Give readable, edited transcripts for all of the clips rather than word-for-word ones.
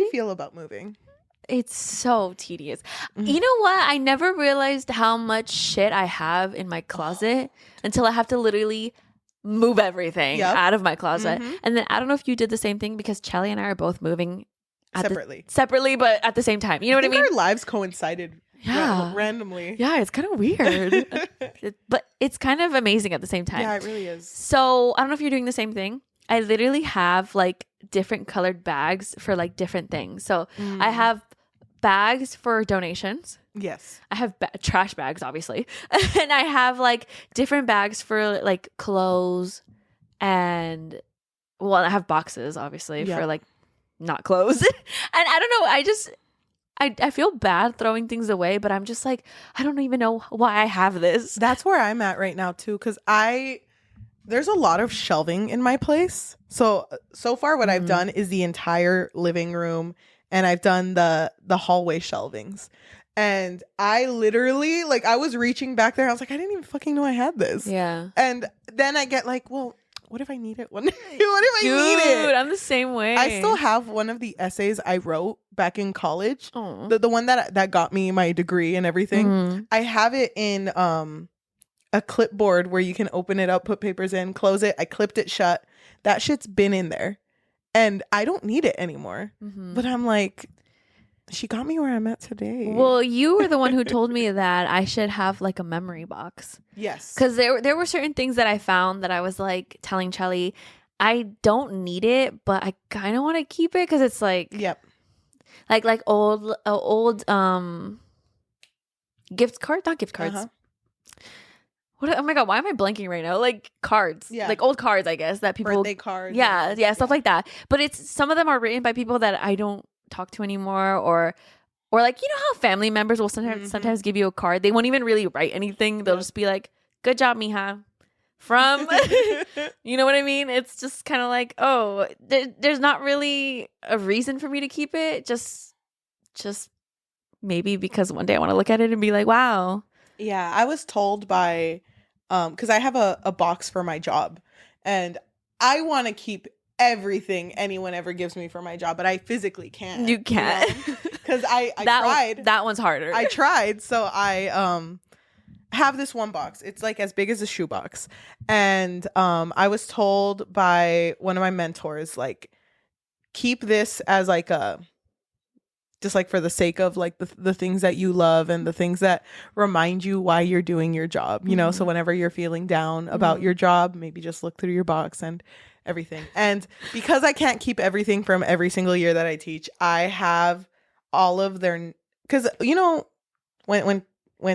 you feel about moving? It's so tedious. You know what? I never realized how much shit I have in my closet until I have to literally move everything out of my closet. And then I don't know if you did the same thing, because Cheli and I are both moving separately, but at the same time. You know what I mean? Our lives coincided randomly. Yeah, it's kind of weird. But it's kind of amazing at the same time. Yeah, it really is. So I don't know if you're doing the same thing. I literally have like different colored bags for like different things. So I have bags for donations. Yes. I have trash bags, obviously. And I have like different bags for like clothes, and well, I have boxes obviously for like not clothes. And I don't know, I feel bad throwing things away, but I'm just like, I don't even know why I have this. That's where I'm at right now too, because there's a lot of shelving in my place. So far what I've done is the entire living room, and I've done the hallway shelvings. And I literally, like, I was reaching back there. I was like, I didn't even fucking know I had this. Yeah. And then I get like, well, what if I need it one day? What if I need it? Dude, I'm the same way. I still have one of the essays I wrote back in college. The one that got me my degree and everything. I have it in a clipboard where you can open it up, put papers in, close it. I clipped it shut. That shit's been in there. And I don't need it anymore. But I'm like, she got me where I'm at today. Well, you were the one who told me that I should have like a memory box. Yes. Because there were certain things that I found that I was like telling Cheli, I don't need it, but I kind of want to keep it because it's like, like old gift cards, not gift cards. What? Oh my god! Why am I blanking right now? Like cards, like old cards, I guess, that people, birthday cards, stuff like that. But it's some of them are written by people that I don't talk to anymore, or like, you know how family members will sometimes give you a card. They won't even really write anything. They'll just be like, "Good job, mija," from you know what I mean? It's just kind of like, oh, there's not really a reason for me to keep it. Just maybe because one day I want to look at it and be like, wow. Yeah, I was told by, because I have a box for my job, and I want to keep everything anyone ever gives me for my job, but I physically can't. You can't. Because I tried. That one's harder. I tried, so I have this one box. It's like as big as a shoebox, and I was told by one of my mentors, like, keep this as like a, just like for the sake of like the things that you love and the things that remind you why you're doing your job, you know? So whenever you're feeling down about your job, maybe just look through your box and everything. And because I can't keep everything from every single year that I teach, I have all of their, because, you know, when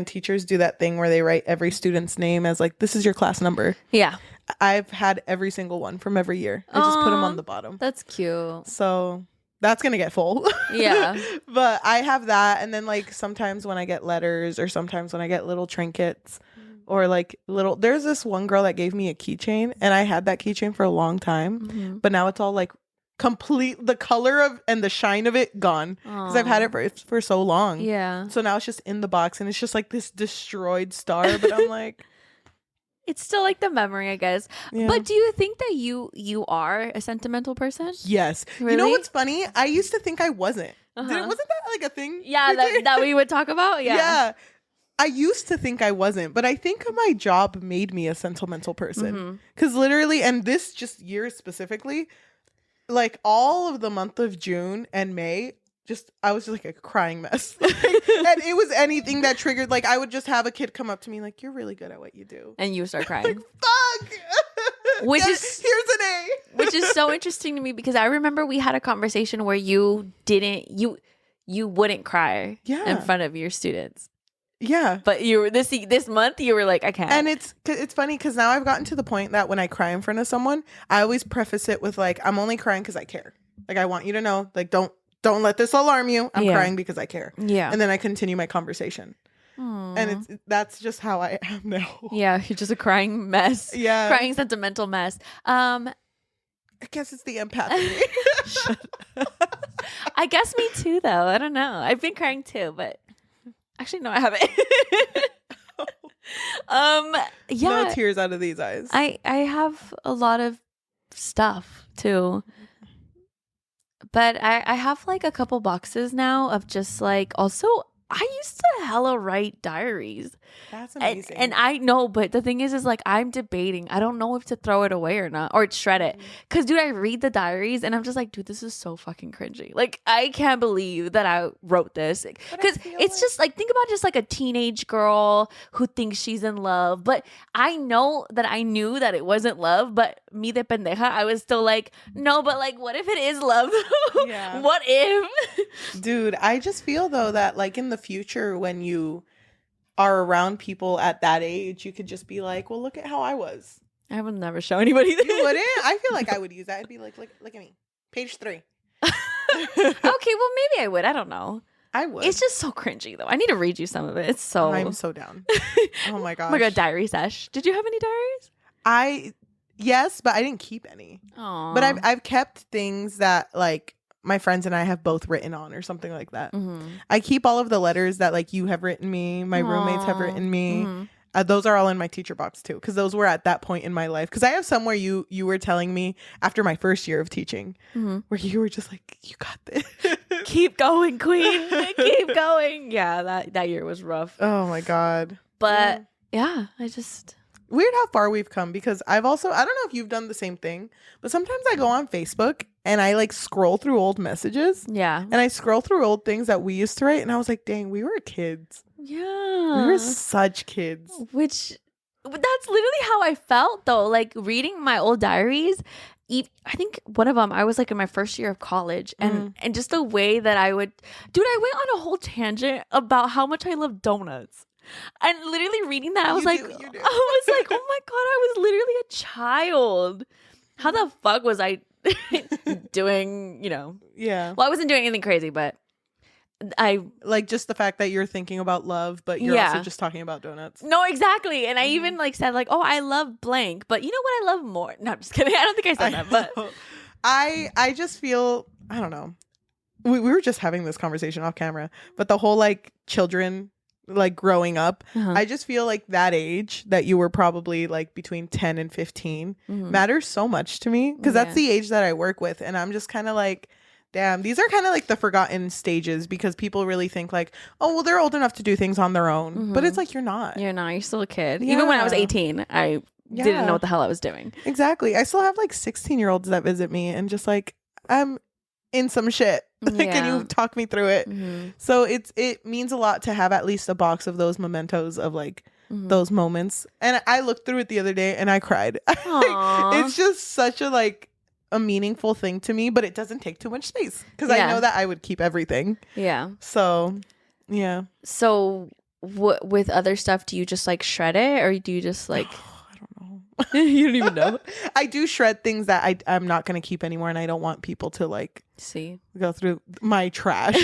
teachers do that thing where they write every student's name as like, this is your class number. Yeah. I've had every single one from every year. I just put them on the bottom. That's cute. So that's going to get full. Yeah. But I have that. And then like sometimes when I get letters, or sometimes when I get little trinkets, or like there's this one girl that gave me a keychain, and I had that keychain for a long time, but now it's all like the color of and the shine of it gone, because I've had it for so long. Yeah. So now it's just in the box, and it's just like this destroyed star, but I'm like, it's still like the memory, I guess. Yeah. But do you think that you are a sentimental person? Yes. Really? You know what's funny? I used to think I wasn't. Wasn't that like a thing? Yeah, that we would talk about? Yeah. Yeah. I used to think I wasn't, but I think my job made me a sentimental person. Because literally, and this just year specifically, like all of the month of June and May, I was just like a crying mess. And it was anything that triggered, like I would just have a kid come up to me like, you're really good at what you do. And you start crying. Like, fuck! Here's an A. Which is so interesting to me, because I remember we had a conversation where you wouldn't cry in front of your students. Yeah. But you were this month you were like, I can't. And it's funny because now I've gotten to the point that when I cry in front of someone, I always preface it with like, I'm only crying because I care. Like, I want you to know, like, don't let this alarm you. I'm crying because I care. Yeah. And then I continue my conversation. Aww. And that's just how I am now. Yeah, you're just a crying mess. Yeah. Crying sentimental mess. I guess it's the empath in me. I guess me too, though. I don't know. I've been crying too, but actually, no, I haven't. Yeah. No tears out of these eyes. I have a lot of stuff too. But I have like a couple boxes now of just like, also, I used to hella write diaries. That's amazing. And I know, but the thing is like, I'm debating. I don't know if to throw it away or not, or shred it. Because, dude, I read the diaries and I'm just like, dude, this is so fucking cringy. Like, I can't believe that I wrote this. Because it's just like, think about just like a teenage girl who thinks she's in love. But I know that I knew that it wasn't love, but me de pendeja, I was still like, no, but like, what if it is love? Yeah. What if? Dude, I just feel though that like in the future when you are around people at that age, you could just be like, well, look at how I was. I would never show anybody this. You wouldn't? I feel like I would use that. I'd be like, look at me. Page 3. Okay, well, maybe I would. I don't know. I would. It's just so cringy, though. I need to read you some of it. It's so... I'm so down. Oh, my gosh. Oh, my God. Diary sesh. Did you have any diaries? Yes, but I didn't keep any. Aww. But I've kept things that, like, my friends and I have both written on or something like that. Mm-hmm. I keep all of the letters that, like, you have written me, my roommates have written me. Mm-hmm. Those are all in my teacher box too, because those were at that point in my life. Because I have some where you were telling me after my first year of teaching, where you were just like, "You got this, keep going, queen, keep going." Yeah, that year was rough. Oh my God! But yeah, I just weird how far we've come. Because I don't know if you've done the same thing, but sometimes I go on Facebook and I like scroll through old messages. Yeah, and I scroll through old things that we used to write, and I was like, "Dang, we were kids." Yeah. We were such kids. That's literally how I felt, though. Like, reading my old diaries, I think one of them, I was like in my first year of college. And just the way that I went on a whole tangent about how much I love donuts. And literally reading that, I was like, oh my God, I was literally a child. How the fuck was I doing, Yeah. Well, I wasn't doing anything crazy, but I like just the fact that you're thinking about love, but you're also just talking about donuts. No, exactly. And I even like said like, oh, I love blank, but you know what I love more? No, I'm just kidding. I don't think I said that, but I just feel, I don't know. We were just having this conversation off camera, but the whole like children like growing up, I just feel like that age that you were probably like between 10 and 15 matters so much to me, because that's the age that I work with, and I'm just kind of like, damn, these are kind of like the forgotten stages, because people really think like, oh, well, they're old enough to do things on their own. But it's like, you're not. You're not. You're still a kid. Yeah. Even when I was 18, I didn't know what the hell I was doing. Exactly. I still have like 16-year-olds that visit me and just like, I'm in some shit. Can you talk me through it? So it means a lot to have at least a box of those mementos of like those moments. And I looked through it the other day and I cried. It's just such a like a meaningful thing to me, but it doesn't take too much space, because I know that I would keep everything. Yeah. So, yeah. So with other stuff, do you just like shred it, or do you just like I don't know. You don't even know? I do shred things that I'm not going to keep anymore, and I don't want people to like go through my trash.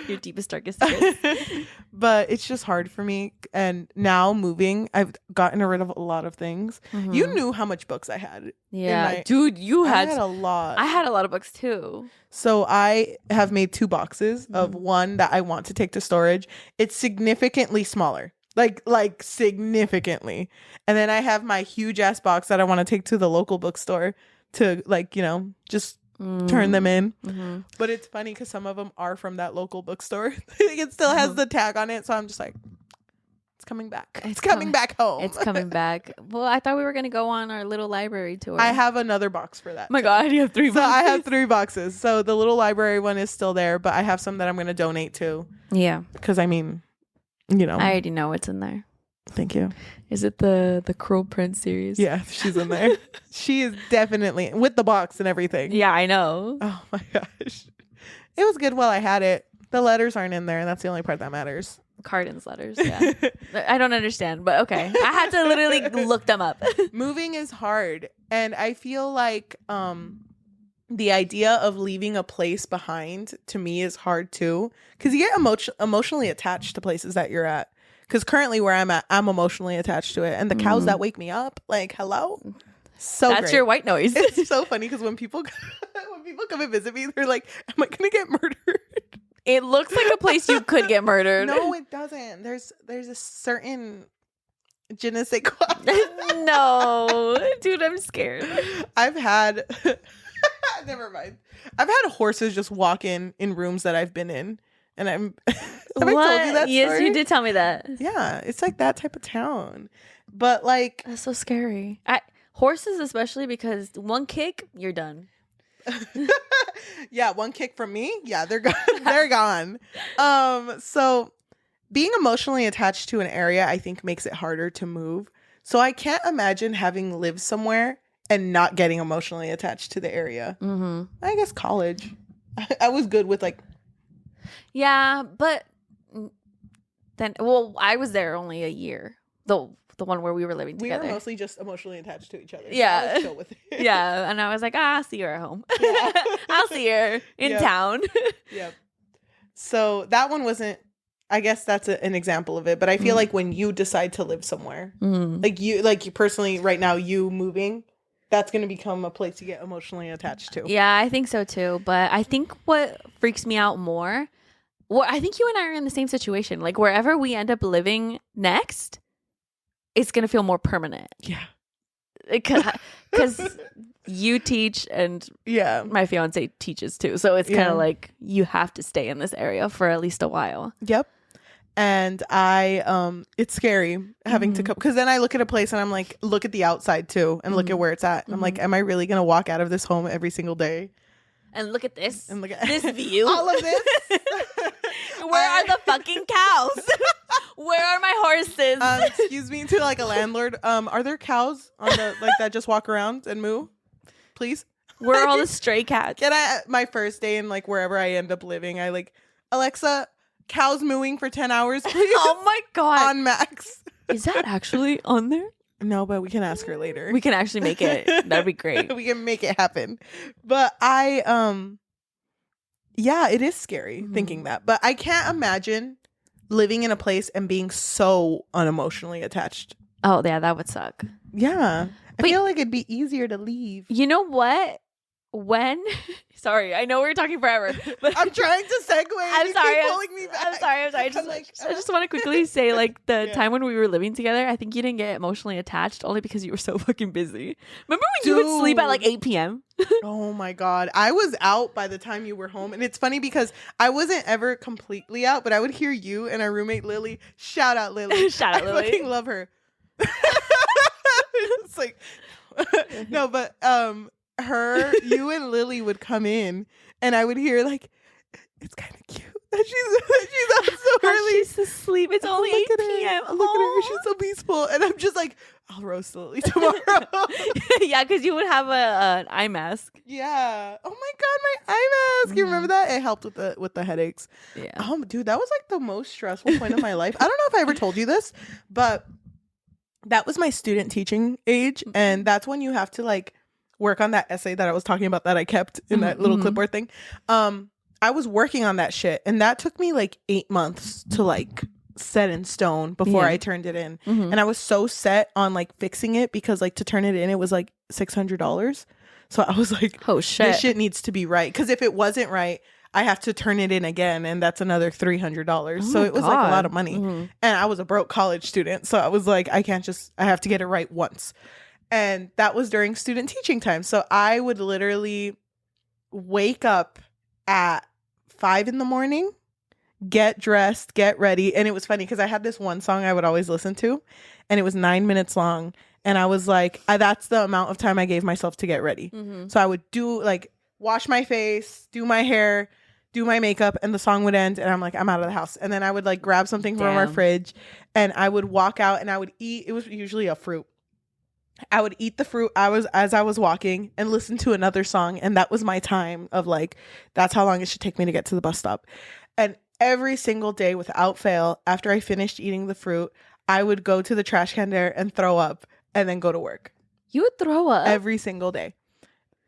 Your deepest, darkest secrets. But it's just hard for me. And now moving, I've gotten rid of a lot of things. You knew how much books I had. Yeah. Dude, I had a lot. I had a lot of books too. So I have made 2 boxes of one that I want to take to storage. It's significantly smaller. Like significantly. And then I have my huge ass box that I want to take to the local bookstore to like, just turn them in. But it's funny because some of them are from that local bookstore. It still has the tag on it, so I'm just like, it's coming back. It's coming back home. It's coming back. Well, I thought we were gonna go on our little library tour. I have another box for that. Oh my God, you have 3 boxes. So I have 3 boxes. So the little library one is still there, but I have some that I'm gonna donate to. Yeah. Because I mean, I already know what's in there. Thank you. Is it the Cruel Prince series? Yeah, she's in there. She is definitely with the box and everything. Yeah, I know. Oh my gosh. It was good while I had it. The letters aren't in there, and that's the only part that matters. Cardin's letters, yeah. I don't understand, but okay. I had to literally look them up. Moving is hard, and I feel like the idea of leaving a place behind to me is hard too, because you get emotionally attached to places that you're at. Because currently where I'm at, I'm emotionally attached to it. And the cows that wake me up, like, hello? So that's great. your white noise. It's so funny because when people come and visit me, they're like, am I going to get murdered? It looks like a place you could get murdered. No, it doesn't. There's a certain je ne sais quoi. No. Dude, I'm scared. I've had... Never mind. I've had horses just walk in rooms that I've been in, and I'm. Have I told you that Yes, story? you did tell me that. Yeah, it's like that type of town, but like That's so scary. Horses, especially because one kick, you're done. yeah, one kick from me, yeah, they're gone. They're gone. So being emotionally attached to an area, I think, makes it harder to move. So I can't imagine having lived somewhere and not getting emotionally attached to the area. Mm-hmm. I guess college. I was good with like. Yeah, but then, well, I was there only a year. The one where we were living together. We were mostly just emotionally attached to each other. Yeah. So I was chill with it. Yeah, and I was like, I'll see her at home. Yeah. I'll see her in town. Yep. So that one wasn't. I guess that's an example of it. But I feel like when you decide to live somewhere, like you personally right now, you moving, that's going to become a place you get emotionally attached to. Yeah, I think so too. But I think what freaks me out more, well, I think you and I are in the same situation. Like wherever we end up living next, it's going to feel more permanent. Yeah. Because you teach and my fiance teaches too. So it's kind of like you have to stay in this area for at least a while. Yep. And it's scary having to come, because then I look at a place and I'm like, look at the outside too, and look at where it's at. And I'm like, am I really going to walk out of this home every single day? And look at this. And look at this view. All of this. Where are the fucking cows? Where are my horses? Excuse me, to like a landlord. Are there cows on the like that just walk around and moo? Please. Where are all the stray cats? Can I my first day in like wherever I end up living, I like, Alexa, cows mooing for 10 hours, please. Oh my god. On max. Is that actually on there? No, but we can ask her later. We can actually make it. That'd be great. We can make it happen. But yeah, it is scary thinking that. But I can't imagine living in a place and being so unemotionally attached. Oh, yeah, that would suck. Yeah. I feel like it'd be easier to leave. You know what? Sorry, I know we're talking forever, but I'm trying to segue. I'm sorry. Keep pulling me back. I'm sorry. I just want to quickly say, like, the time when we were living together, I think you didn't get emotionally attached only because you were so fucking busy. Remember when you would sleep at like 8 p.m.? Oh my God. I was out by the time you were home. And it's funny because I wasn't ever completely out, but I would hear you and our roommate Lily. Shout out Lily. Shout out Lily. I fucking love her. It's like, no, but you and Lily would come in and I would hear like, it's kind of cute that she's up so early. She's asleep. It's only 8 p.m. Look at her. She's so peaceful. And I'm just like, I'll roast Lily tomorrow. Yeah, because you would have an eye mask. Yeah. Oh my God, my eye mask. You remember that? It helped with the headaches. Yeah. Dude, that was like the most stressful point of my life. I don't know if I ever told you this, but that was my student teaching age. And that's when you have to like work on that essay that I was talking about that I kept in that little clipboard thing. I was working on that shit, and that took me like 8 months to like set in stone before I turned it in. And I was so set on like fixing it because like to turn it in, it was like $600. So I was like, oh shit, this shit needs to be right. Because if it wasn't right, I have to turn it in again, and that's another $300. So it was like a lot of money. And I was a broke college student. So I was like, I have to get it right once. And that was during student teaching time. So I would literally wake up at 5 a.m, get dressed, get ready. And it was funny because I had this one song I would always listen to, and it was 9 minutes long. And I was like, that's the amount of time I gave myself to get ready. So I would do like wash my face, do my hair, do my makeup, and the song would end. And I'm like, I'm out of the house. And then I would like grab something from our fridge, and I would walk out and I would eat. It was usually a fruit. I would eat the fruit as I was walking and listen to another song. And that was my time of like, that's how long it should take me to get to the bus stop. And every single day without fail, after I finished eating the fruit, I would go to the trash can there and throw up and then go to work. You would throw up? Every single day.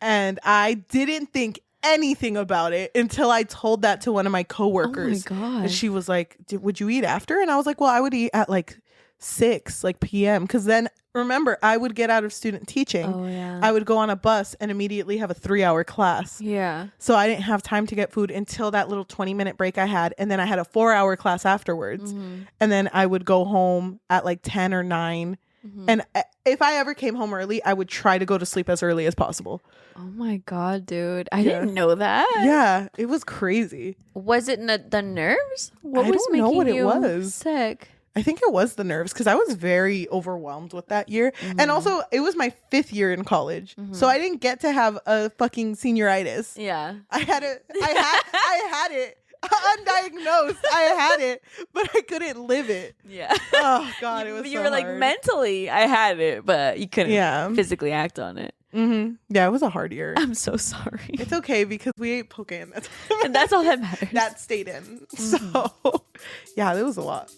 And I didn't think anything about it until I told that to one of my coworkers. Oh my God. And she was like, would you eat after? And I was like, well, I would eat at like 6 p.m. because then remember, I would get out of student teaching. Oh yeah. I would go on a bus and immediately have a 3-hour class. Yeah. So I didn't have time to get food until that little 20-minute break I had, and then I had a 4-hour class afterwards. And then I would go home at like 10 or 9 And if I ever came home early, I would try to go to sleep as early as possible. Oh my God, dude. I didn't know that. Yeah, it was crazy. Was it the nerves? What I was don't know making what it you was. sick? I think it was the nerves because I was very overwhelmed with that year. And also, it was my 5th year in college. So I didn't get to have a fucking senioritis. Yeah. I had it. I had it. Undiagnosed. I had it, but I couldn't live it. Yeah. Oh God, it was You so were like, hard. mentally, I had it, but you couldn't physically act on it. Yeah, it was a hard year. I'm so sorry. It's okay because we ate poke and that's all that matters. That stayed in. So yeah, it was a lot.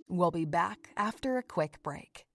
We'll be back after a quick break.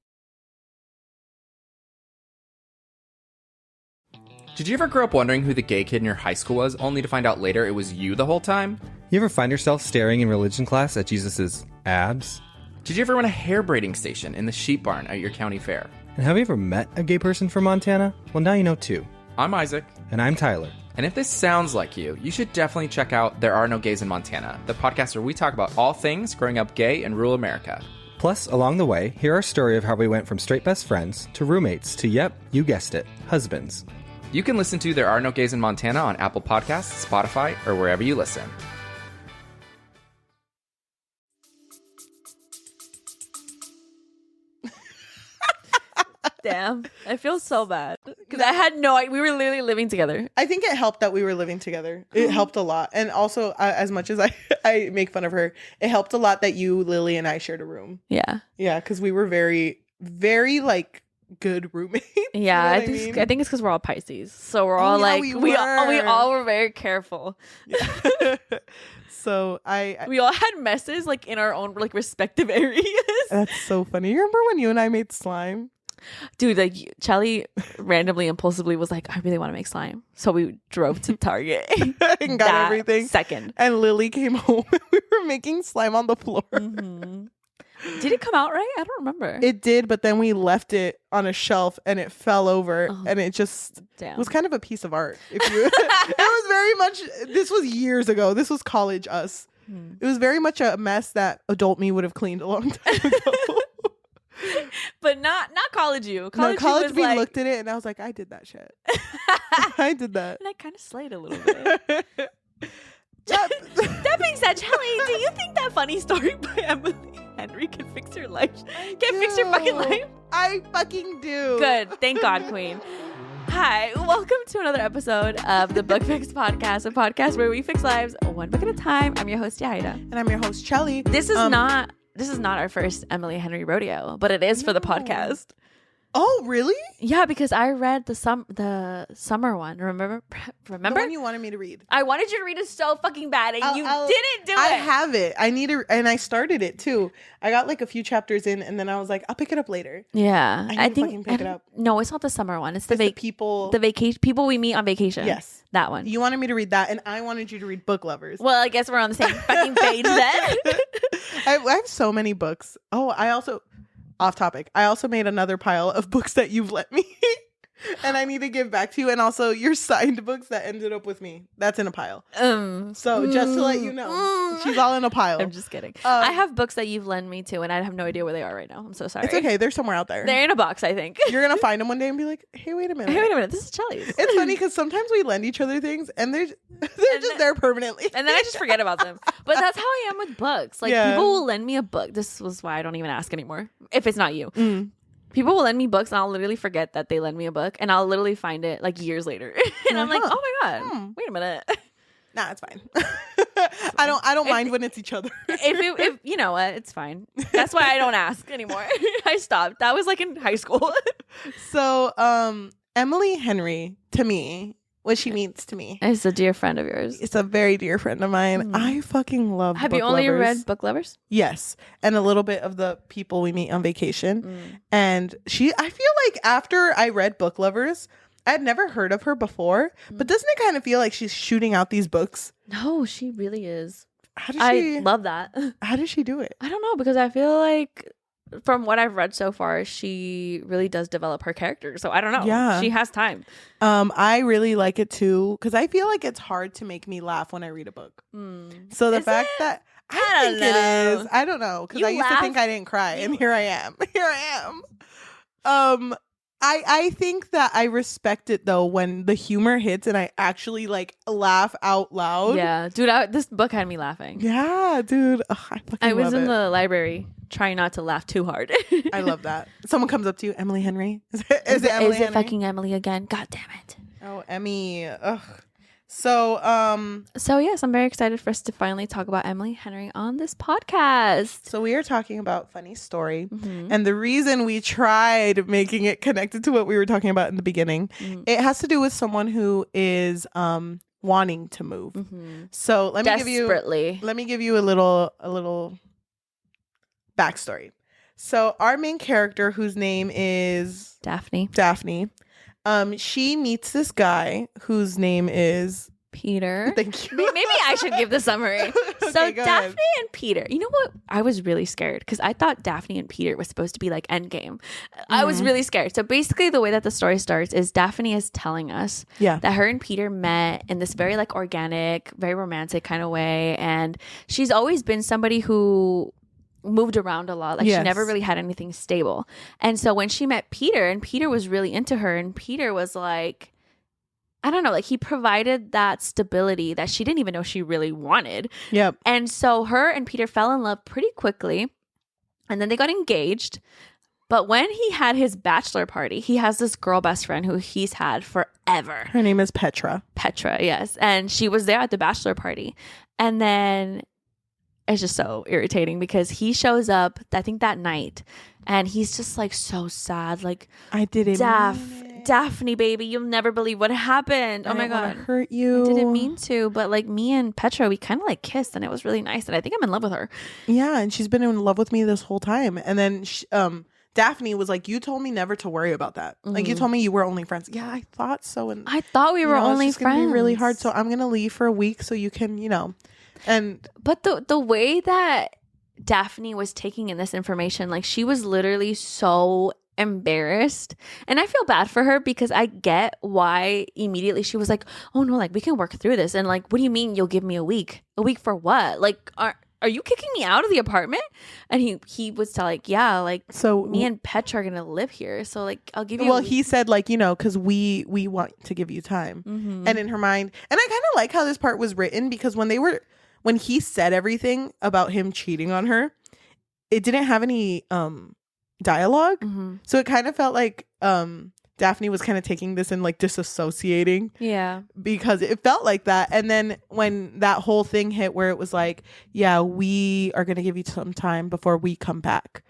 Did you ever grow up wondering who the gay kid in your high school was, only to find out later it was you the whole time? You ever find yourself staring in religion class at Jesus' abs? Did you ever run a hair braiding station in the sheep barn at your county fair? And have you ever met a gay person from Montana? Well, now you know too. I'm Isaac. And I'm Tyler. And if this sounds like you should definitely check out There Are No Gays in Montana, the podcast where we talk about all things growing up gay in rural America. Plus, along the way, hear our story of how we went from straight best friends to roommates to, yep, you guessed it, husbands. You can listen to There Are No Gays in Montana on Apple Podcasts, Spotify, or wherever you listen. Damn. I feel so bad. Because I had we were literally living together. I think it helped that we were living together. It helped a lot. And also, as much as I make fun of her, it helped a lot that you, Lily, and I shared a room. Yeah. Yeah, because we were very, very, like, good roommates. Yeah, You know what I think it's because we're all Pisces. So we're all like, we all were very careful. Yeah. So we all had messes like in our own like respective areas. That's so funny. You remember when you and I made slime? Dude, like Cheli randomly, impulsively was like, I really want to make slime. So we drove to Target and got everything. Second. And Lily came home and we were making slime on the floor. Did it come out right? I don't remember. It did, but then we left it on a shelf and it fell over and it just was kind of a piece of art. It was very much, this was years ago. This was college us. It was very much a mess that adult me would have cleaned a long time ago. But not college you. College me looked at it and I was like, I did that shit. I did that. And I kind of slayed a little bit. That being said, Cheli, do you think that funny story by Emily Henry can fix your life? Fix your fucking life? I fucking do. Good. Thank God, Queen. Hi, welcome to another episode of the Book Fix Podcast, a podcast where we fix lives one book at a time. I'm your host, Yajaira. And I'm your host, Cheli. This is not our first Emily Henry rodeo, but it is for the podcast. Oh, really? Yeah, because I read the summer one. Remember? The one you wanted me to read. I wanted you to read it so fucking bad, and you didn't do it. I have it. I need to, and I started it too. I got like a few chapters in, and then I was like, I'll pick it up later. Yeah, I think fucking pick it up. No, it's not the summer one. It's the vacation people we meet on vacation. Yes, that one. You wanted me to read that, and I wanted you to read Book Lovers. Well, I guess we're on the same fucking page then. I have so many books. Oh, I also. Off topic. I also made another pile of books that you've lent me and I need to give back to you. And also your signed books that ended up with me. That's in a pile. So just to let you know, she's all in a pile. I'm just kidding. I have books that you've lent me to and I have no idea where they are right now. I'm so sorry. It's okay. They're somewhere out there. They're in a box, I think. You're going to find them one day and be like, hey, wait a minute. This is Cheli's. It's funny because sometimes we lend each other things and they're just there permanently. And then I just forget about them. But that's how I am with books. Like people will lend me a book. This was why I don't even ask anymore. If it's not you. People will lend me books and I'll literally forget that they lend me a book and I'll literally find it like years later. And I'm like, oh my God, wait a minute. Nah, it's fine. I don't mind when it's each other. if you know what, it's fine. That's why I don't ask anymore. I stopped. That was like in high school. So, Emily Henry, to me, what she means to me. It's a dear friend of yours. It's a very dear friend of mine. I fucking love Have you only read Book Lovers? Yes. And a little bit of the people we meet on vacation. And I feel like after I read Book Lovers, I had never heard of her before, but doesn't it kind of feel like she's shooting out these books? No, she really is. I love that. How does she do it? I don't know, because I feel like from what I've read so far, she really does develop her character. So I don't know. Yeah. She has time. I really like it too because I feel like it's hard to make me laugh when I read a book. So the Is fact it? that I I don't think it know. is, I don't know because You I used to think laugh- I didn't cry, and here I am. Here I am. I think that I respect it though when the humor hits and I actually like laugh out loud. Yeah, dude, this book had me laughing. Yeah, dude. Ugh, I was in it. the library trying not to laugh too hard. I love that. Someone comes up to you, Emily Henry. Is it Emily Is Henry? it fucking Emily again? God damn it. Oh, Emmy. Ugh. So, So yes, I'm very excited for us to finally talk about Emily Henry on this podcast. so we are talking about funny story, Mhm. and the reason we tried making it connected to what we were talking about in the beginning, it has to do with someone who is wanting to move. So let me give you a little backstory. So our main character, whose name is Daphne. she meets this guy whose name is Peter. Thank you. Maybe I should give the summary. So Okay, go Daphne ahead. and Peter. You know what? I was really scared because I thought Daphne and Peter was supposed to be like endgame. I was really scared. So basically the way that the story starts is Daphne is telling us Yeah. that her and Peter met in this very like organic, very romantic kind of way. And she's always been somebody who moved around a lot. Like she Yes. never really had anything stable. And so when she met Peter and Peter was really into her and Peter was like, I don't know, like he provided that stability that she didn't even know she really wanted. Yep. And so her and Peter fell in love pretty quickly. And then they got engaged. But when he had his bachelor party, he has this girl best friend who he's had forever. Her name is Petra. Petra, yes. And she was there at the bachelor party. And then it's just so irritating because he shows up, I think that night, and he's just like so sad. Like, I didn't mean it. Daphne, baby, you'll never believe what happened. Oh I my didn't wanna God. hurt you. I didn't mean to, but like me and Petra, we kind of like kissed and it was really nice. And I think I'm in love with her. Yeah, and she's been in love with me this whole time. And then Daphne was like, "You told me never to worry about that. Like you told me you were only friends." Yeah, I thought so. And I thought we were only it's just friends. gonna be really hard. So I'm gonna leave for a week so you can, and But the way that Daphne was taking in this information, like she was literally so embarrassed. And I feel bad for her because I get why immediately she was like, oh no, like we can work through this. And like, what do you mean you'll give me a week? A week for what? Like, are you kicking me out of the apartment? And he was like, yeah, like so me and Petra are gonna live here. So like I'll give you a well, week. he said like, because we want to give you time. And in her mind, and I kind of like how this part was written because when he said everything about him cheating on her, it didn't have any dialogue. So it kind of felt like Daphne was kind of taking this and like disassociating. Yeah. Because it felt like that. And then when that whole thing hit where it was like, yeah, we are going to give you some time before we come back.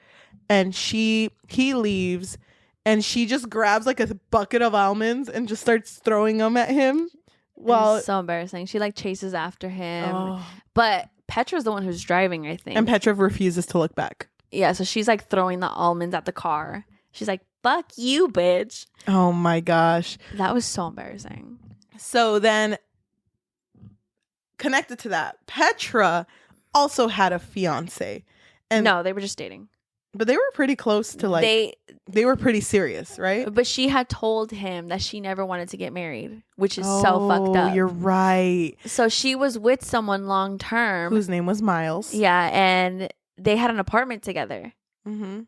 And he leaves and she just grabs like a bucket of almonds and just starts throwing them at him. Well, It's so embarrassing. She like chases after him. But Petra's the one who's driving, I think. and Petra refuses to look back. Yeah, so she's like throwing the almonds at the car. She's like, fuck you, bitch. Oh my gosh. That was so embarrassing. So then connected to that, Petra also had a fiance. And No, they were just dating. but they were pretty close to like they were pretty serious, right? But she had told him that she never wanted to get married, which is so fucked up. You're right. So she was with someone long term. Whose name was Miles. Yeah, and they had an apartment together. Mm-hmm.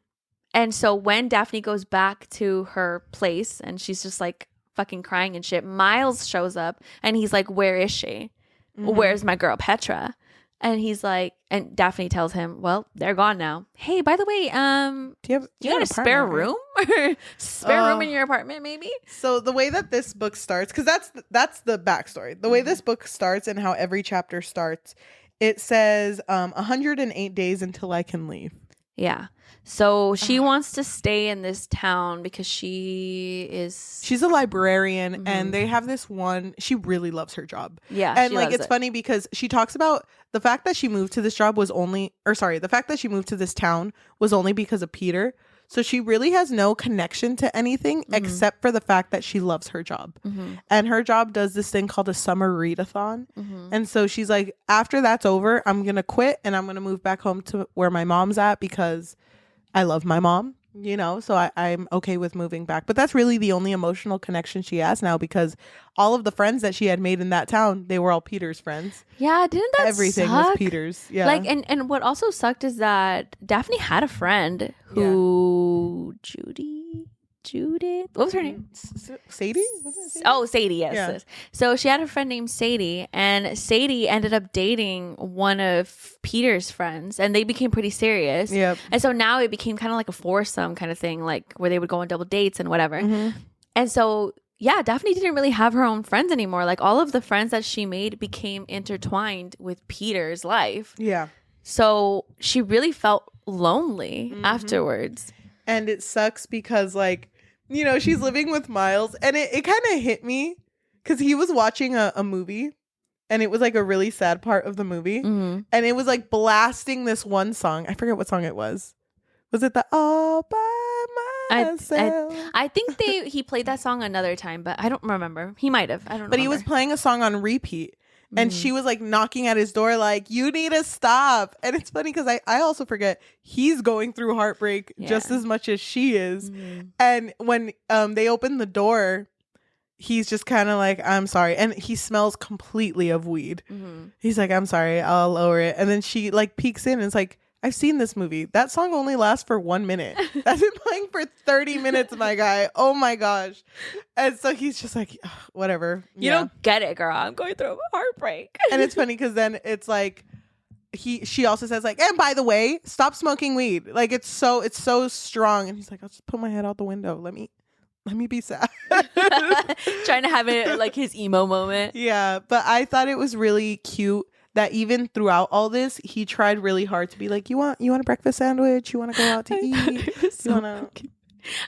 And so when Daphne goes back to her place and she's just like fucking crying and shit, Miles shows up and he's like, where is she? Where's my girl Petra? And he's like, and Daphne tells him, well, they're gone now. Hey, by the way, Do you you got a spare room? Spare room in your apartment, maybe? So the way that this book starts, because that's the backstory. The way this book starts and how every chapter starts, it says 108 days until I can leave. Yeah. So she wants to stay in this town because she's a librarian and they have this one, she really loves her job. Yeah. And she like loves it's it. funny because she talks about the fact that she moved to this job was only the fact that she moved to this town was only because of Peter. So she really has no connection to anything except for the fact that she loves her job. And her job does this thing called a summer readathon. And so she's like, after that's over, I'm going to quit and I'm going to move back home to where my mom's at because I love my mom, you know, so I'm okay with moving back. But that's really the only emotional connection she has now, because all of the friends that she had made in that town, they were all Peter's friends. Yeah, didn't that Everything suck? was Peter's. Yeah. Like, and what also sucked is that Daphne had a friend who Judith. What was her name? Sadie? Was it Sadie? Oh, Sadie. Yes, Yeah. yes. So she had a friend named Sadie, and Sadie ended up dating one of Peter's friends, and they became pretty serious. Yep. And so now it became kind of like a foursome kind of thing, like where they would go on double dates and whatever. Mm-hmm. And so, yeah, Daphne didn't really have her own friends anymore. Like all of the friends that she made became intertwined with Peter's life. Yeah. So she really felt lonely afterwards. And it sucks because, like, you know, she's living with Miles, and it kind of hit me because he was watching a movie, and it was like a really sad part of the movie, and it was like blasting this one song. I forget what song it was. Was it the All by Myself? I think he played that song another time, but I don't remember. He might have. I don't know. But he was playing a song on repeat. And she was like knocking at his door like, you need to stop. And it's funny because I also forget he's going through heartbreak just as much as she is. And when they open the door, he's just kind of like, I'm sorry. And he smells completely of weed. He's like, I'm sorry, I'll lower it. And then she like peeks in and is like, I've seen this movie. That song only lasts for 1 minute. That's been playing for 30 minutes, my guy. Oh my gosh. And so he's just like, ugh, whatever. You don't get it, girl. I'm going through a heartbreak. And it's funny because then it's like she also says like, and by the way, stop smoking weed. Like it's so strong. And he's like, I'll just put my head out the window. Let me be sad. Trying to have it like his emo moment. Yeah, but I thought it was really cute that even throughout all this, he tried really hard to be like, you want a breakfast sandwich? You want to go out to eat?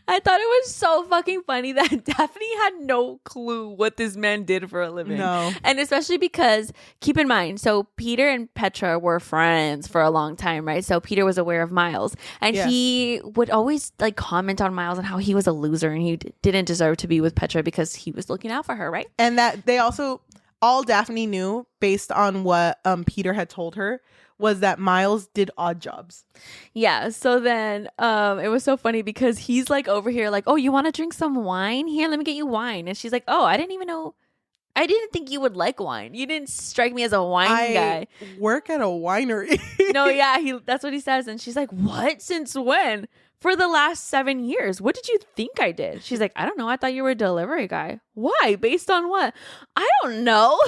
I thought it was so fucking funny that Daphne had no clue what this man did for a living. No. And especially because, keep in mind, so Peter and Petra were friends for a long time, right? So Peter was aware of Miles. And he would always like comment on Miles and how he was a loser and he didn't deserve to be with Petra because he was looking out for her, right? And that they also, all Daphne knew based on what Peter had told her was that Miles did odd jobs. Yeah. So then it was so funny because he's like over here like, oh, you want to drink some wine? Here, let me get you wine. And she's like, oh, I didn't think you would like wine. You didn't strike me as a wine guy. Work at a winery. No, yeah, that's what he says. And she's like, what? Since when? For the last 7 years. What did you think I did? She's like, I don't know. I thought you were a delivery guy. Why? Based on what? I don't know.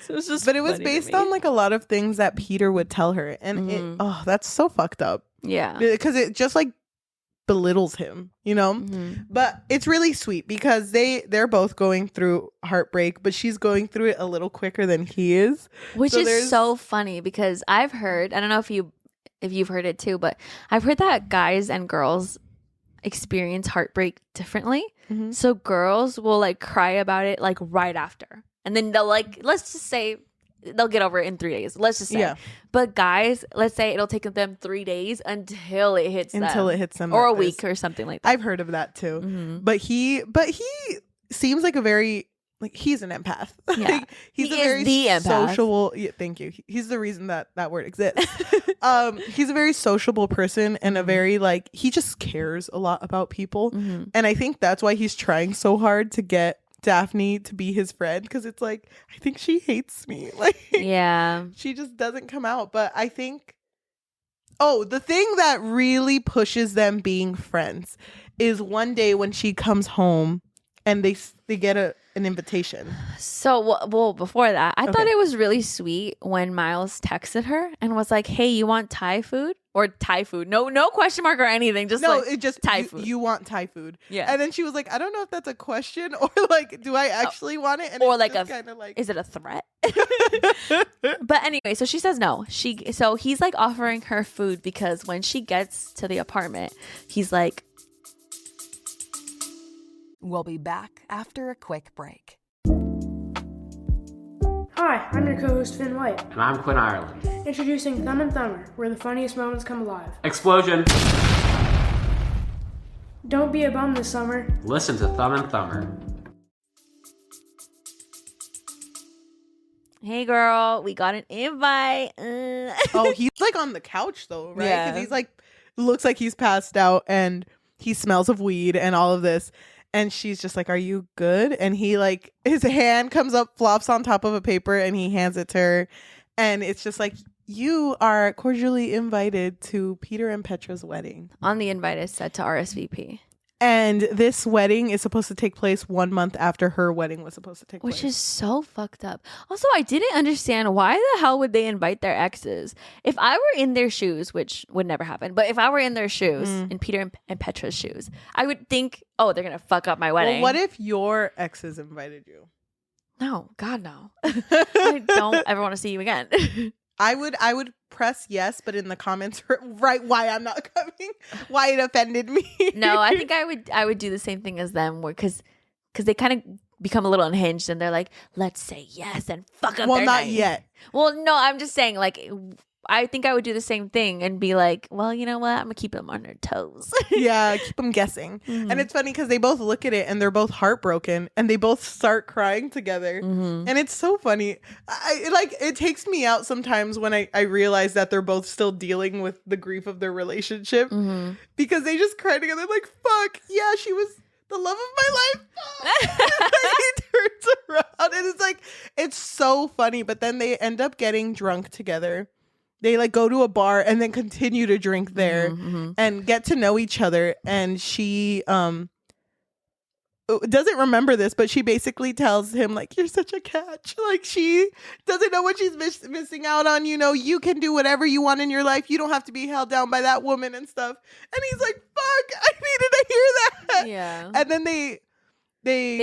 So it's just, but it was based on like a lot of things that Peter would tell her, and that's so fucked up. Yeah, because it just like belittles him, you know. But it's really sweet because they're both going through heartbreak, but she's going through it a little quicker than he is, which is so funny because I've heard, I don't know if you've heard it too, but I've heard that guys and girls experience heartbreak differently. So girls will like cry about it like right after, and then they'll like, let's just say they'll get over it in 3 days. Let's just say. Yeah. But guys, let's say it'll take them 3 days until it hits them, or a week or something like that. I've heard of that too. But he seems like a very, like, he's an empath. Yeah. Like, he's a very sociable. Yeah, thank you. He's the reason that word exists. He's a very sociable person and a very like, he just cares a lot about people. And I think that's why he's trying so hard to get Daphne to be his friend, because it's like, I think she hates me. Like, yeah, she just doesn't come out. But I think, the thing that really pushes them being friends is one day when she comes home and they get an invitation. So, well, before that, I thought it was really sweet when Miles texted her and was like, hey, you want Thai food? Or Thai food. No question mark or anything. Just Thai food. You want Thai food. Yeah. And then she was like, I don't know if that's a question or like, do I actually want it? And or like kind of like, is it a threat? But anyway, so she says no. So he's like offering her food because when she gets to the apartment, he's like, we'll be back after a quick break. Hi, I'm your co-host Finn White. And I'm Quinn Ireland. Introducing Thumb and Thumber, where the funniest moments come alive. Explosion! Don't be a bum this summer. Listen to Thumb and Thumber. hey girl, we got an invite. Oh, he's like on the couch though, right? Because he's like looks like he's passed out and he smells of weed and all of this. And she's just like, are you good? And he like, his hand comes up, flops on top of a paper, and he hands it to her. And it's just like, you are cordially invited to Peter and Petra's wedding. On the invite is set to RSVP. And this wedding is supposed to take place 1 month after her wedding was supposed to take place. Which is so fucked up. Also, I didn't understand why the hell would they invite their exes? If I were in their shoes, which would never happen, but if I were in their shoes, in Peter and Petra's shoes, I would think, oh, they're going to fuck up my wedding. Well, what if your exes invited you? No, God, no. I don't ever want to see you again. I would press yes, but in the comments write why I'm not coming, why it offended me. No, I think I would do the same thing as them, because they kind of become a little unhinged and they're like, let's say yes and fuck up well, their not night. yet. Well, no, I'm just saying, like, I think I would do the same thing and be like, well, you know what? I'm gonna keep them on their toes. Yeah, keep them guessing. And it's funny because they both look at it and they're both heartbroken and they both start crying together. And it's so funny. It takes me out sometimes when I realize that they're both still dealing with the grief of their relationship because they just cry together like, fuck, yeah, she was the love of my life. And he turns around and it's like, it's so funny. But then they end up getting drunk together. They like go to a bar and then continue to drink there and get to know each other. And she doesn't remember this, but she basically tells him like, you're such a catch. Like she doesn't know what she's missing out on. You know, you can do whatever you want in your life. You don't have to be held down by that woman and stuff. And he's like, fuck, I needed to hear that. Yeah. And then they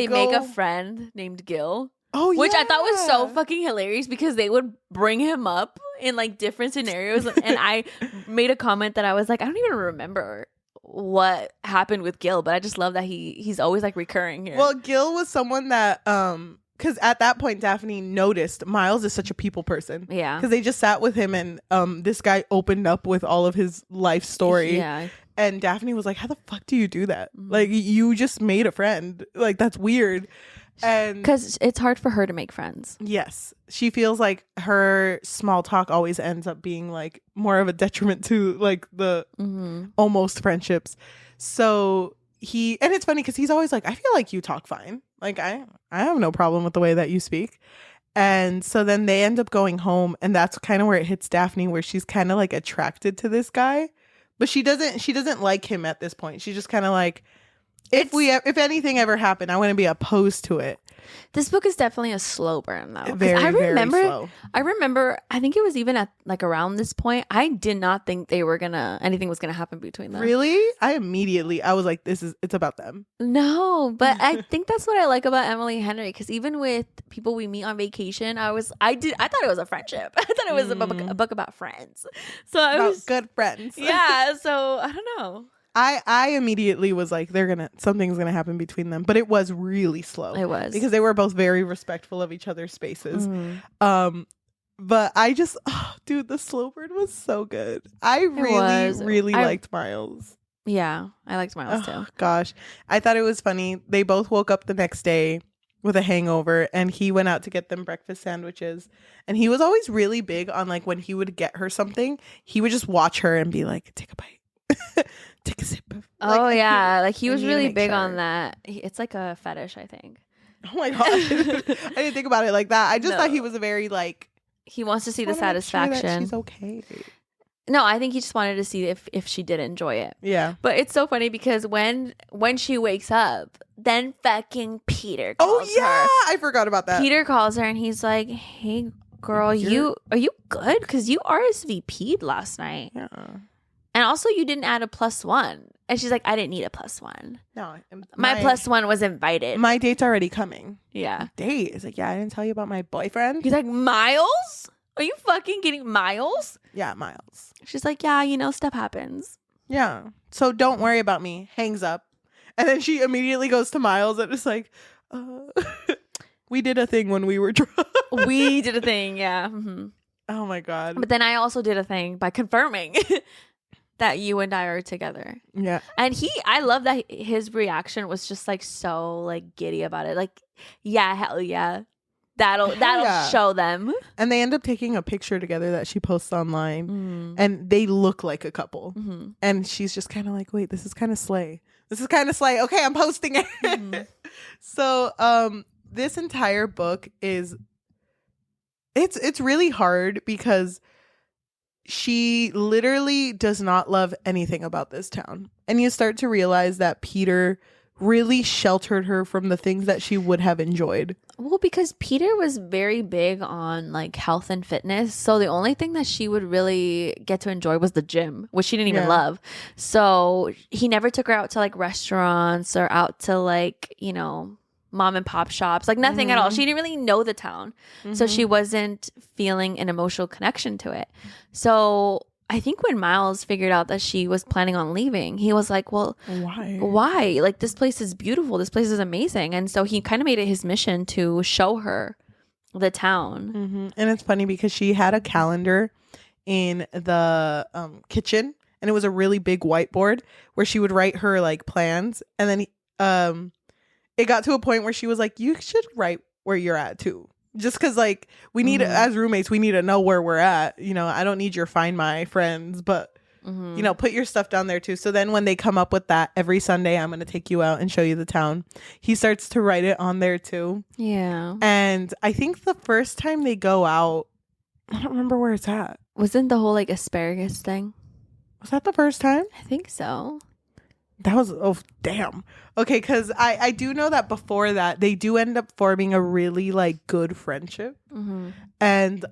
make a friend named Gil. Oh, yeah. Which I thought was so fucking hilarious because they would bring him up in like different scenarios. And I made a comment that I was like, I don't even remember what happened with Gil, but I just love that he's always like recurring here. Well, Gil was someone that because at that point Daphne noticed Miles is such a people person. Yeah. Because they just sat with him and this guy opened up with all of his life story. Yeah. And Daphne was like, how the fuck do you do that? Like you just made a friend. Like that's weird. And because it's hard for her to make friends. Yes, she feels like her small talk always ends up being like more of a detriment to like the almost friendships. So and it's funny because he's always like, I feel like you talk fine. Like I have no problem with the way that you speak. And so then they end up going home, and that's kind of where it hits Daphne, where she's kind of like attracted to this guy, but she doesn't like him at this point. She's just kind of like, if anything ever happened, I wouldn't be opposed to it. This book is definitely a slow burn though. Very, very slow. I remember, I think it was even at like around this point, I did not think anything was gonna happen between them. Really? I was like, it's about them. No, but I think that's what I like about Emily Henry, because even with people we meet on vacation, I thought it was a friendship. I thought it was a book about friends. So I About was good friends. yeah. So I don't know. I immediately was like, something's gonna happen between them, but it was really slow. It was because they were both very respectful of each other's spaces. But I just, dude, the slow burn was so good. I really liked Miles. Yeah, I liked Miles too. Gosh, I thought it was funny. They both woke up the next day with a hangover, and he went out to get them breakfast sandwiches. And he was always really big on like when he would get her something, he would just watch her and be like, take a bite. Take a sip. Oh yeah, like he was really big on that. It's like a fetish, I think. Oh my gosh, I didn't think about it like that. I just thought he was a very like, he wants to see the make sure that satisfaction. she's okay. No, I think he just wanted to see if she did enjoy it. Yeah. But it's so funny because when she wakes up, then fucking Peter calls her. I forgot about that. Peter calls her and he's like, hey girl, are you good? Because you RSVP'd last night. Yeah. And also you didn't add a +1. And she's like, I didn't need a +1. No. My +1 was invited. My date's already coming. Yeah. Date? It's like, yeah, I didn't tell you about my boyfriend. He's like, Miles? Are you fucking kidding? Miles? Yeah, Miles. She's like, yeah, stuff happens. Yeah. So don't worry about me. Hangs up. And then she immediately goes to Miles and is like, we did a thing when we were drunk. We did a thing, yeah. Mm-hmm. Oh my God. But then I also did a thing by confirming that you and I are together. Yeah. And I love that his reaction was just like so like giddy about it. Like, yeah, hell yeah. That'll yeah. show them. And they end up taking a picture together that she posts online, and they look like a couple. And she's just kind of like, wait, this is kind of slay. This is kind of slay. Okay, I'm posting it. So this entire book is it's really hard because she literally does not love anything about this town. And you start to realize that Peter really sheltered her from the things that she would have enjoyed. Well, because Peter was very big on like health and fitness. So the only thing that she would really get to enjoy was the gym, which she didn't even love. So he never took her out to like restaurants or out to like, you know, mom and pop shops, like nothing at all. She didn't really know the town. So she wasn't feeling an emotional connection to it. So I think when Miles figured out that she was planning on leaving, he was like, well, why? Like, this place is beautiful. This place is amazing. And so he kind of made it his mission to show her the town. And it's funny because she had a calendar in the kitchen, and it was a really big whiteboard where she would write her like plans. And then it got to a point where she was like, you should write where you're at too. Just because, like, we need, as roommates, we need to know where we're at. You know, I don't need your Find My Friends, but, you know, put your stuff down there, too. So then when they come up with that, every Sunday, I'm going to take you out and show you the town. He starts to write it on there, too. Yeah. And I think the first time they go out, I don't remember where it's at. Wasn't the whole, like, asparagus thing? Was that the first time? I think so. That was, oh, damn. Okay, because I do know that before that, they do end up forming a really, like, good friendship. And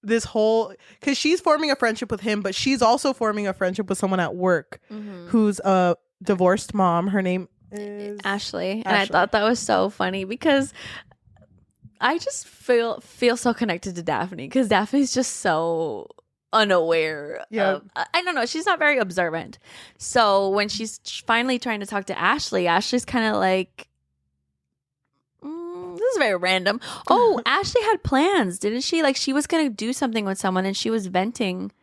this whole, because she's forming a friendship with him, but she's also forming a friendship with someone at work who's a divorced mom. Her name is Ashley. And I thought that was so funny because I just feel so connected to Daphne because Daphne's just so unaware of, I don't know, she's not very observant. So when she's finally trying to talk to Ashley's kind of like, this is very random. Oh, Ashley had plans, didn't she? Like, she was gonna do something with someone and she was venting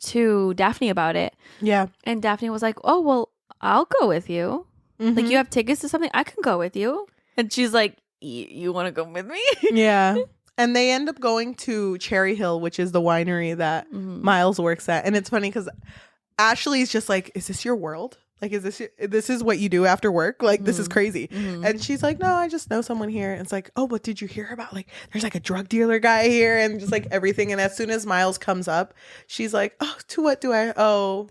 to Daphne about it. Yeah. And Daphne was like, oh, well, I'll go with you. Like, you have tickets to something, I can go with you. And she's like, you want to go with me? Yeah. And they end up going to Cherry Hill, which is the winery that Miles works at. And it's funny because Ashley's just like, is this your world? Like, is this is what you do after work? Like, this is crazy. And she's like, no, I just know someone here. And it's like, oh, but did you hear about, like, there's like a drug dealer guy here and just like everything. And as soon as Miles comes up, she's like, oh, to what do I owe?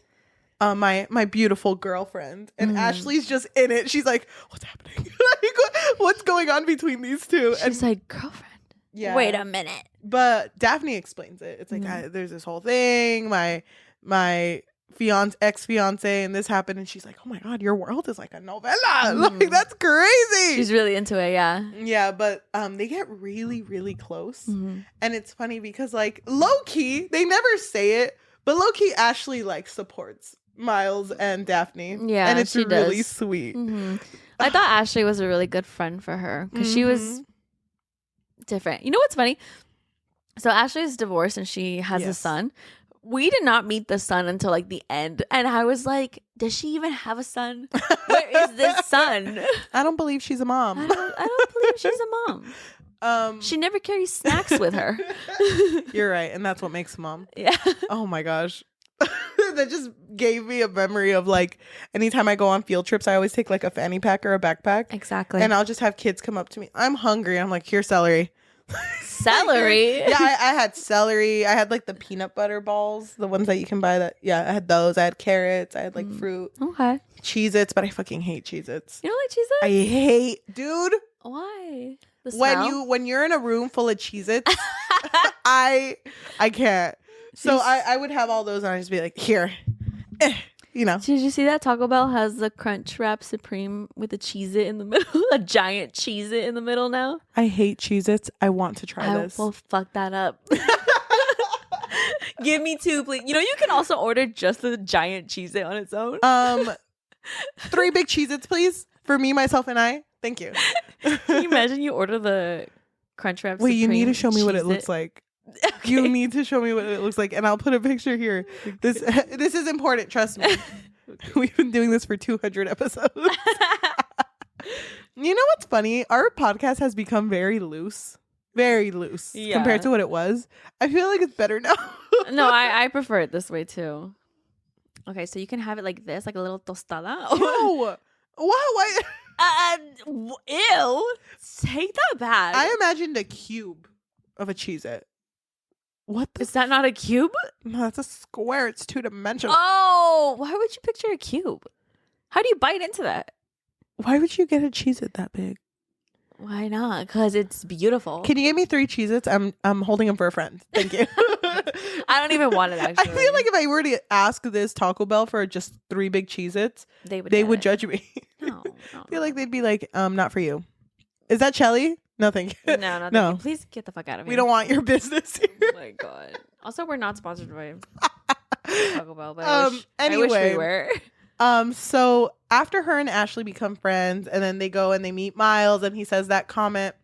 My beautiful girlfriend. And Ashley's just in it. She's like, what's happening? Like, what's going on between these two? She's like, girlfriend. Yeah. Wait a minute. But Daphne explains it. It's like, there's this whole thing. My ex-fiancé and this happened. And she's like, oh my God, your world is like a novella. Like, that's crazy. She's really into it, yeah. Yeah, but they get really, really close. And it's funny because, like, low-key, they never say it, but low-key Ashley, like, supports Miles and Daphne. Yeah, and it's really sweet. I thought Ashley was a really good friend for her because she was different. You know what's funny? So Ashley is divorced and she has a son. We did not meet the son until like the end, and I was like, does she even have a son? Where is this son? I don't believe she's a mom. I don't believe she's a mom. She never carries snacks with her. You're right, and that's what makes a mom. Yeah. Oh my gosh. That just gave me a memory of, like, anytime I go on field trips, I always take like a fanny pack or a backpack. Exactly. And I'll just have kids come up to me. I'm hungry. I'm like, here's celery. Celery? Yeah, I had celery. I had like the peanut butter balls, the ones that you can buy that. Yeah, I had those. I had carrots. I had like fruit. Okay. Cheez-Its, but I fucking hate Cheez-Its. You don't like Cheez-Its? I hate, dude. Why? The smell? When you're in a room full of Cheez-Its, I can't. So I would have all those and I'd just be like, here. You know. Did you see that Taco Bell has the Crunch Wrap Supreme with a Cheez-It in the middle? A giant Cheez-It in the middle now? I hate Cheez-Its. I want to try this. Well, fuck that up. Give me 2, please. You know, you can also order just the giant Cheez-It on its own. 3 big Cheez-Its, please. For me, myself, and I. Thank you. Can you imagine you order the Crunch Wrap Supreme? Wait, you need to show me what it Cheez-It? looks like. Okay. You need to show me what it looks like, and I'll put a picture here. This is important, trust me. We've been doing this for 200 episodes. You know what's funny? Our podcast has become very loose compared to what it was. I feel like it's better now. No, I prefer it this way too. Okay, so you can have it like this, like a little tostada. No. Why? Ew. Take that back. I imagined a cube of a Cheez-It. What the Is that not a cube? No, that's a square. It's two-dimensional. Oh, why would you picture a cube? How do you bite into that? Why would you get a Cheez-It that big? Why not? Because it's beautiful. Can you give me 3 Cheez-Its? I'm holding them for a friend. Thank you. I don't even want it, I actually. feel like if I were to ask this Taco Bell for just 3 big Cheez-Its, they would would judge me. No, I feel like they'd be like, not for you. Is that Cheli? No, thank you. No. Please get the fuck out of here. We don't want your business here. Oh my god. Also, we're not sponsored by Taco Bell, but I wish anyway, we were. So after her and Ashley become friends, and then they go and they meet Miles, and he says that comment,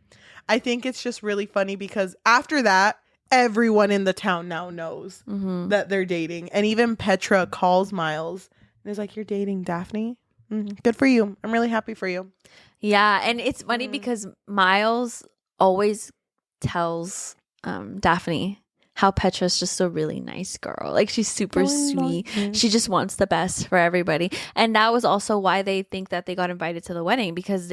I think it's just really funny because after that, everyone in the town now knows that they're dating, and even Petra calls Miles and is like, "You're dating Daphne? Good for you. I'm really happy for you." Yeah, and it's funny because Miles always tells Daphne how Petra's just a really nice girl. Like, she's super sweet. She just wants the best for everybody. And that was also why they think that they got invited to the wedding, because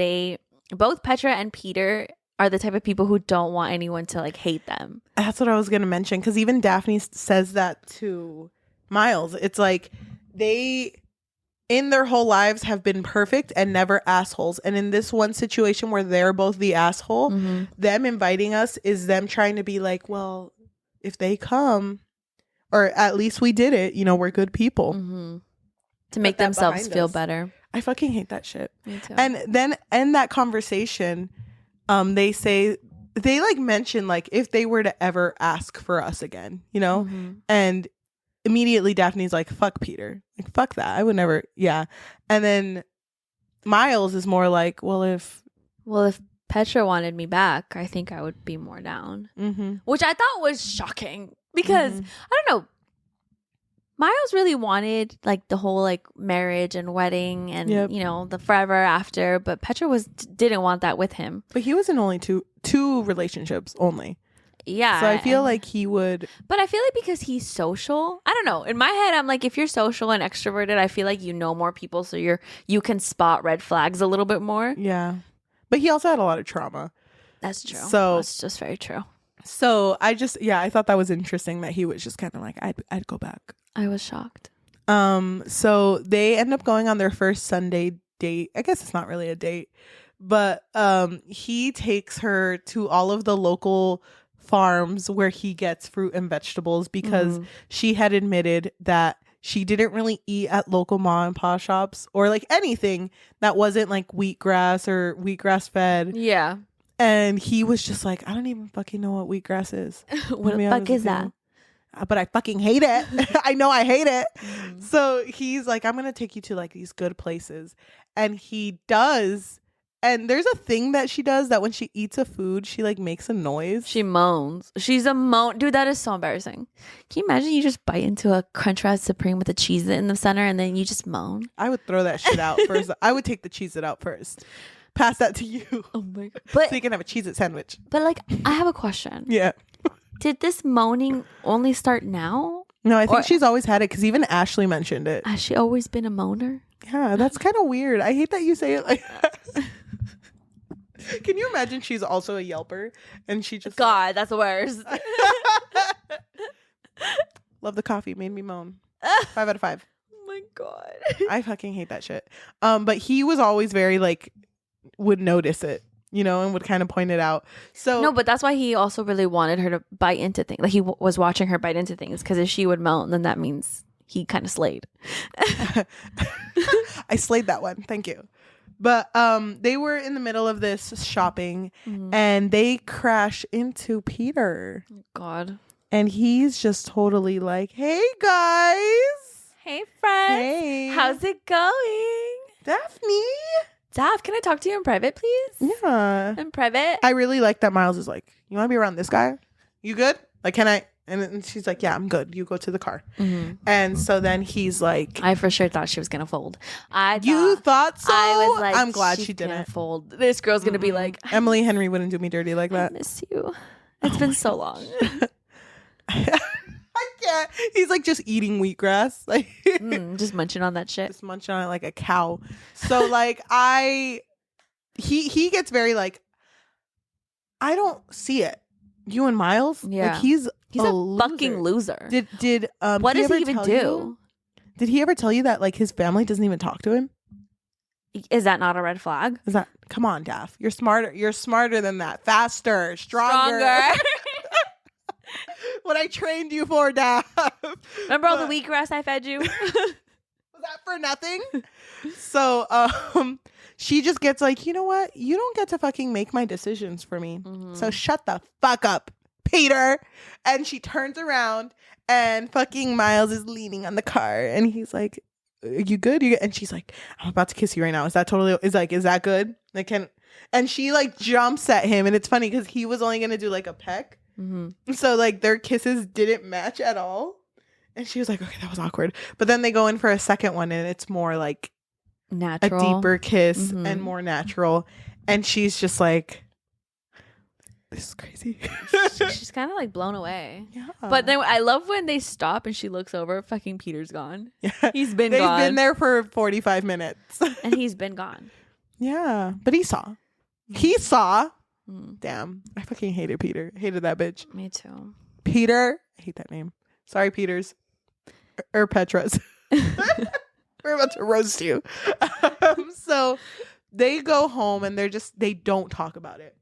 both Petra and Peter are the type of people who don't want anyone to like hate them. That's what I was going to mention, because even Daphne says that to Miles. It's like they, in their whole lives, have been perfect and never assholes. And in this one situation where they're both the asshole, them inviting us is them trying to be like, well, if they come, or at least we did it, we're good people. To make themselves feel better. I fucking hate that shit. Me too. And then in that conversation, they like mention like if they were to ever ask for us again, and immediately Daphne's like, fuck Peter, like fuck that, I would never. And then Miles is more like, well if Petra wanted me back, I think I would be more down. Which I thought was shocking because I don't know, Miles really wanted like the whole like marriage and wedding and the forever after, but Petra didn't want that with him. But he was in only two relationships only. Yeah. So I feel like he would. But I feel like because he's social, I don't know. In my head, I'm like, if you're social and extroverted, I feel like you know more people, so you can spot red flags a little bit more. Yeah. But he also had a lot of trauma. That's true. So that's just very true. So I thought that was interesting that he was just kind of like, I'd go back. I was shocked. So they end up going on their first Sunday date. I guess it's not really a date, but he takes her to all of the local farms where he gets fruit and vegetables because she had admitted that she didn't really eat at local mom and pop shops or like anything that wasn't like wheatgrass or wheatgrass fed. Yeah. And he was just like, I don't even fucking know what wheatgrass is. What the fuck is that? But I fucking hate it. I know I hate it. So he's like, I'm going to take you to like these good places. And he does. And there's a thing that she does that when she eats a food, she like makes a noise. She moans. She's a moan. Dude, that is so embarrassing. Can you imagine you just bite into a Crunchwrap Supreme with a cheese in the center and then you just moan? I would throw that shit out first. I would take the Cheez-It out first. Pass that to you. Oh my God. But, so you can have a Cheez-It sandwich. But like, I have a question. Yeah. Did this moaning only start now? No, I think she's always had it because even Ashley mentioned it. Has she always been a moaner? Yeah, that's kind of weird. I hate that you say it like that. Can you imagine she's also a Yelper and she just God, that's the worst. Love the coffee, made me moan. 5 out of 5. Oh my God. I fucking hate that shit. But he was always very like would notice it, and would kind of point it out. So no, but that's why he also really wanted her to bite into things. Like he was watching her bite into things because if she would moan, then that means he kind of slayed. I slayed that one. Thank you. But they were in the middle of this shopping and they crash into Peter. God. And he's just totally like, hey guys. Hey friends. Hey. How's it going? Daphne. Daph, can I talk to you in private, please? Yeah. In private? I really like that Miles is like, you want to be around this guy? You good? Like, can I And she's like, yeah, I'm good. You go to the car. Mm-hmm. And so then he's like, I for sure thought she was gonna fold. you thought so? I was like, I'm glad she's she gonna didn't. fold. This girl's gonna be like, Emily Henry wouldn't do me dirty like I that. miss you. It's been so long. I can't. He's like just eating wheatgrass. Like Just munching on that shit. just munching on it like a cow. So like he gets very like, I don't see it. You and Miles? Yeah. Like he's a fucking loser. Did what does he ever even tell do? you- Did he ever tell you that like his family doesn't even talk to him? Is that not a red flag? Is that come on, Daff? You're smarter. You're smarter than that. Faster, stronger. What I trained you for, Daff. Remember all the wheatgrass I fed you? Was that for nothing? So she just gets like, you know what? You don't get to fucking make my decisions for me. So shut the fuck up, Peter. And she turns around and fucking Miles is leaning on the car and he's like, are you good? And she's like, I'm about to kiss you right now. Is that good? Like, and she like jumps at him and it's funny because he was only gonna do like a peck. So like their kisses didn't match at all. And she was like, okay, that was awkward. But then they go in for a second one and it's more like Natural. a deeper kiss and more natural. And she's just like, this is crazy. She's kind of like blown away. Yeah. But then I love when they stop and she looks over. Fucking Peter's gone. Yeah. He's been They've gone. been there for 45 minutes. And he's been gone. Yeah. But he saw. He saw. Damn. I fucking hated Peter. Hated that bitch. Me too. Peter. I hate that name. Sorry, Peters. Or Petras. We're about to roast you. So they go home and they don't talk about it.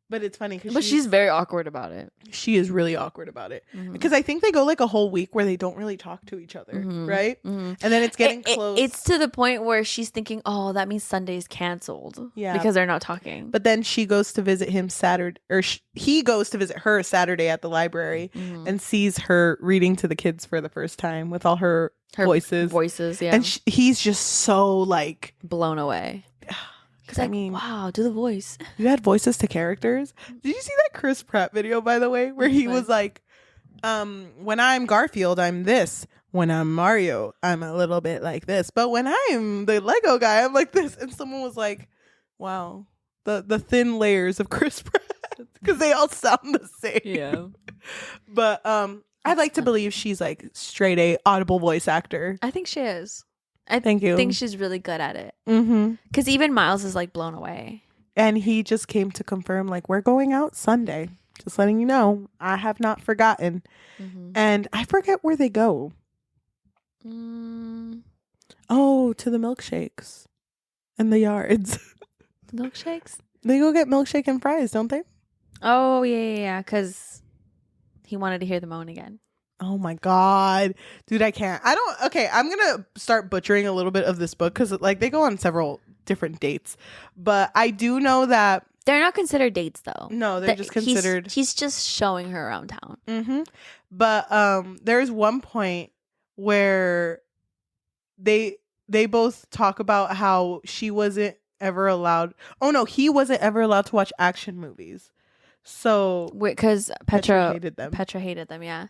But it's funny because She's very awkward about it. she is really awkward about it. Because I think they go like a whole week where they don't really talk to each other, right? And then it's getting close. It's to the point where she's thinking, oh, that means Sunday's canceled. Yeah. Because they're not talking. But then she goes to visit him Saturday, or he goes to visit her Saturday at the library and sees her reading to the kids for the first time with all her voices. Yeah. And he's just so like blown away. Because I mean, wow, do the voice. you had voices to characters. Did you see that Chris Pratt video, by the way, where he was like, when I'm Garfield, I'm this. When I'm Mario, I'm a little bit like this. But when I'm the Lego guy, I'm like this. And someone was like, wow, the thin layers of Chris Pratt. Because they all sound the same. Yeah. But I'd like to believe she's like straight A audible voice actor. I think she is. I Thank you. think she's really good at it. Mm-hmm. Because even Miles is like blown away. And he just came to confirm, like, we're going out Sunday. Just letting you know. I have not forgotten. And I forget where they go. Oh, to the milkshakes and the yards. Milkshakes? They go get milkshake and fries, don't they? Oh, yeah. Because he wanted to hear the moan again. Oh my God. Dude, I can't. I'm going to start butchering a little bit of this book because like they go on several different dates. But I do know that. They're not considered dates though. No, they're just considered. He's just showing her around town. Mm-hmm. But there's one point where they both talk about how she wasn't ever allowed. Oh no, he wasn't ever allowed to watch action movies. So Because Petra hated them. Petra hated them, yeah.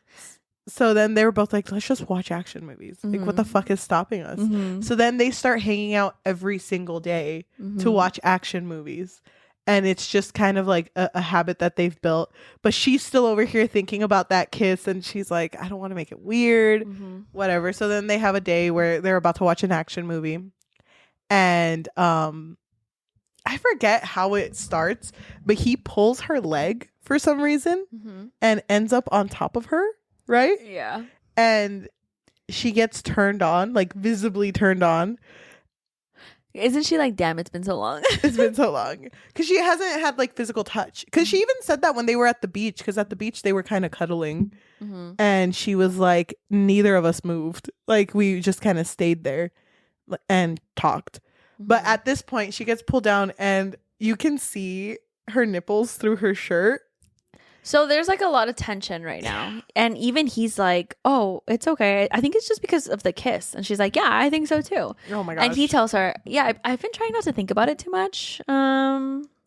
So then they were both like, let's just watch action movies. Like, what the fuck is stopping us? So then they start hanging out every single day to watch action movies. And it's just kind of like a habit that they've built. But she's still over here thinking about that kiss. And she's like, I don't want to make it weird. Whatever. So then they have a day where they're about to watch an action movie. And I forget how it starts. But he pulls her leg for some reason. And ends up on top of her. Right? Yeah. And she gets turned on, like visibly turned on. Isn't she like, damn, it's been so long? It's been so long. Because she hasn't had like physical touch. Because she even said that when they were at the beach. Because at the beach, they were kind of cuddling. And she was like, neither of us moved. Like we just kind of stayed there and talked. But at this point, she gets pulled down and you can see her nipples through her shirt. So there's like a lot of tension right now. And even he's like, oh, it's okay. I think it's just because of the kiss. And she's like, yeah, I think so too. Oh my gosh. And he tells her, yeah, I've been trying not to think about it too much.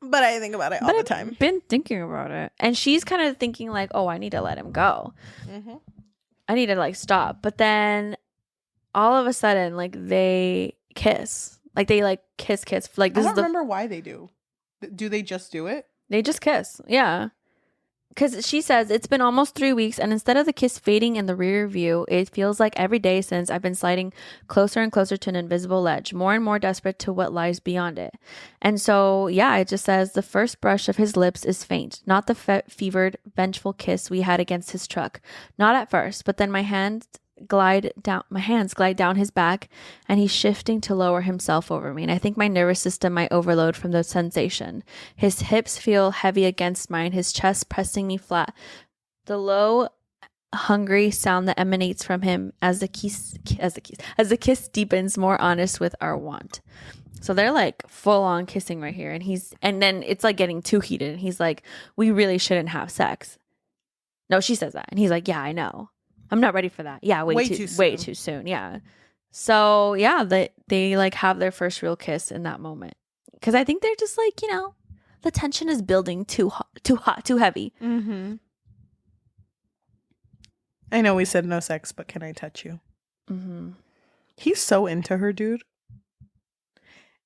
But I think about it all the time. I've been thinking about it. And she's kind of thinking like, oh, I need to let him go. Mm-hmm. I need to like stop. But then all of a sudden, like they kiss. Like they like kiss. Like I this don't is the remember why they do. Do they just do it? They just kiss. Yeah. Because she says, it's been almost 3 weeks, and instead of the kiss fading in the rear view, it feels like every day since I've been sliding closer and closer to an invisible ledge, more and more desperate to what lies beyond it. And so, yeah, it just says, the first brush of his lips is faint, not the fevered, vengeful kiss we had against his truck. Not at first, but then my hands glide down his back, and he's shifting to lower himself over me, and I think my nervous system might overload from the sensation. His hips feel heavy against mine, his chest pressing me flat, the low hungry sound that emanates from him as the kiss deepens, more honest with our want. So they're like full on kissing right here, and then it's like getting too heated, and he's like, we really shouldn't have sex. No, she says that, and he's like, yeah, I know, I'm not ready for that. Yeah, way too soon. Yeah. So yeah, they like have their first real kiss in that moment, because I think they're just like, the tension is building too hot, too heavy. Mm-hmm. I know we said no sex, but can I touch you? Mm-hmm. He's so into her, dude.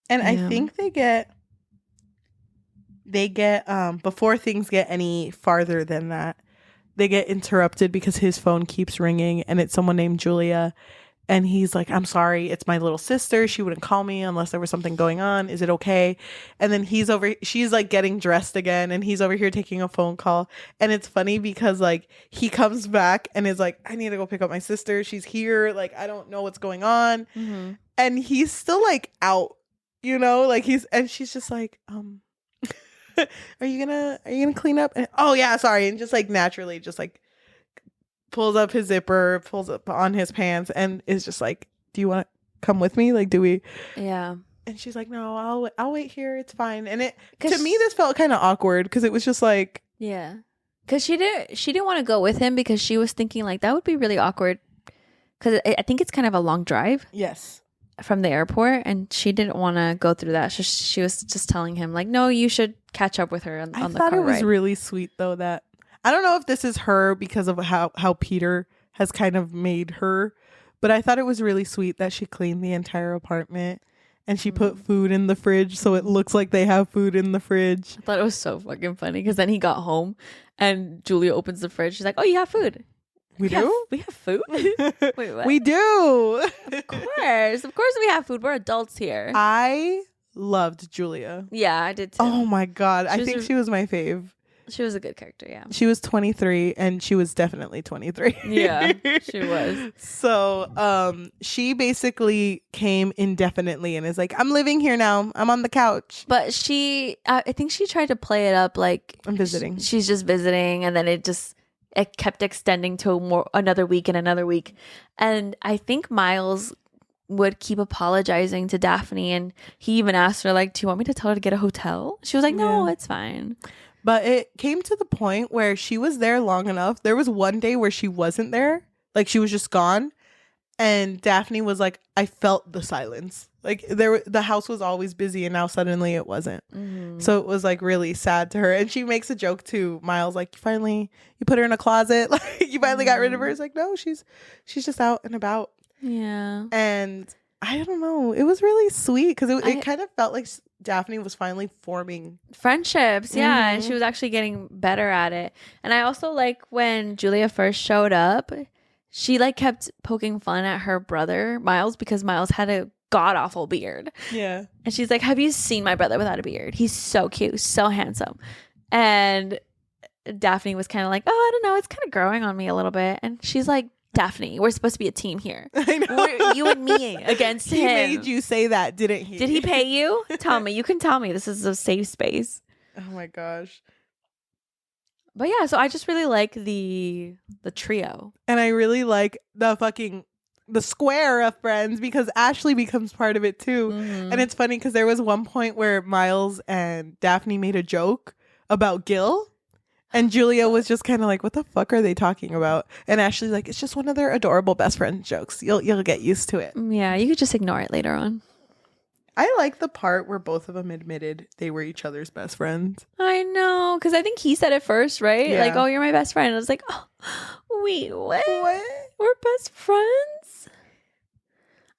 And I think they get before things get any farther than that, they get interrupted because his phone keeps ringing, and it's someone named Julia. And he's like, I'm sorry, it's my little sister. She wouldn't call me unless there was something going on. Is it okay? And then she's like getting dressed again, and he's over here taking a phone call. And it's funny because like he comes back and is like, I need to go pick up my sister. She's here. Like, I don't know what's going on. Mm-hmm. And he's still like out, like and she's just like, are you gonna clean up? And, oh yeah, sorry. And just like naturally just like pulls up his zipper, pulls up on his pants, and is just like, do you want to come with me? Like, do we? Yeah. And she's like, no, I'll wait here. It's fine. And to me, this felt kind of awkward because it was just like, yeah, because she didn't want to go with him because she was thinking like that would be really awkward because I think it's kind of a long drive. Yes. From the airport, and she didn't want to go through that. So she was just telling him like, no, you should catch up with her on the car ride. I thought it was really sweet though that I don't know if this is her because of how Peter has kind of made her, but I thought it was really sweet that she cleaned the entire apartment and she put food in the fridge so it looks like they have food in the fridge. I thought it was so fucking funny because then he got home and Julia opens the fridge. She's like, oh, you have food. We do? We have food? Wait, what? We do. Of course we have food. We're adults here. I loved Julia. Yeah, I did too. Oh my God. I think she was my fave. She was a good character, yeah. She was 23 and she was definitely 23. Yeah, she was. So she basically came indefinitely and is like, I'm living here now. I'm on the couch. But I think she tried to play it up like I'm visiting. She's just visiting, and then it kept extending to another week and another week. And I think Miles would keep apologizing to Daphne, and he even asked her like, do you want me to tell her to get a hotel? She was like, no, it's fine. But it came to the point where she was there long enough. There was one day where she wasn't there, like she was just gone, and Daphne was like, I felt the silence. Like the house was always busy and now suddenly it wasn't. Mm-hmm. So it was like really sad to her. And she makes a joke to Miles, like, you put her in a closet, like you finally got rid of her. It's like, no, she's just out and about. Yeah. And I don't know, it was really sweet because it kind of felt like Daphne was finally forming friendships. Yeah. And she was actually getting better at it. And I also like when Julia first showed up, she like kept poking fun at her brother Miles because Miles had a god-awful beard. Yeah. And she's like, have you seen my brother without a beard? He's so cute, so handsome. And Daphne was kind of like, oh, I don't know, it's kind of growing on me a little bit. And she's like, Daphne, we're supposed to be a team here. I know. You and me against him. He made you say that, didn't he? Did he pay you? Tell me. You can tell me. This is a safe space. Oh my gosh. But yeah, so I just really like the trio. And I really like the square of friends because Ashley becomes part of it too. Mm-hmm. And it's funny because there was one point where Miles and Daphne made a joke about Gil. And Julia was just kind of like, what the fuck are they talking about? And Ashley's like, it's just one of their adorable best friend jokes. You'll get used to it. Yeah, you could just ignore it later on. I like the part where both of them admitted they were each other's best friends. I know, because I think he said it first, right? Yeah. Like, oh, you're my best friend. I was like, oh, wait, what? What? We're best friends?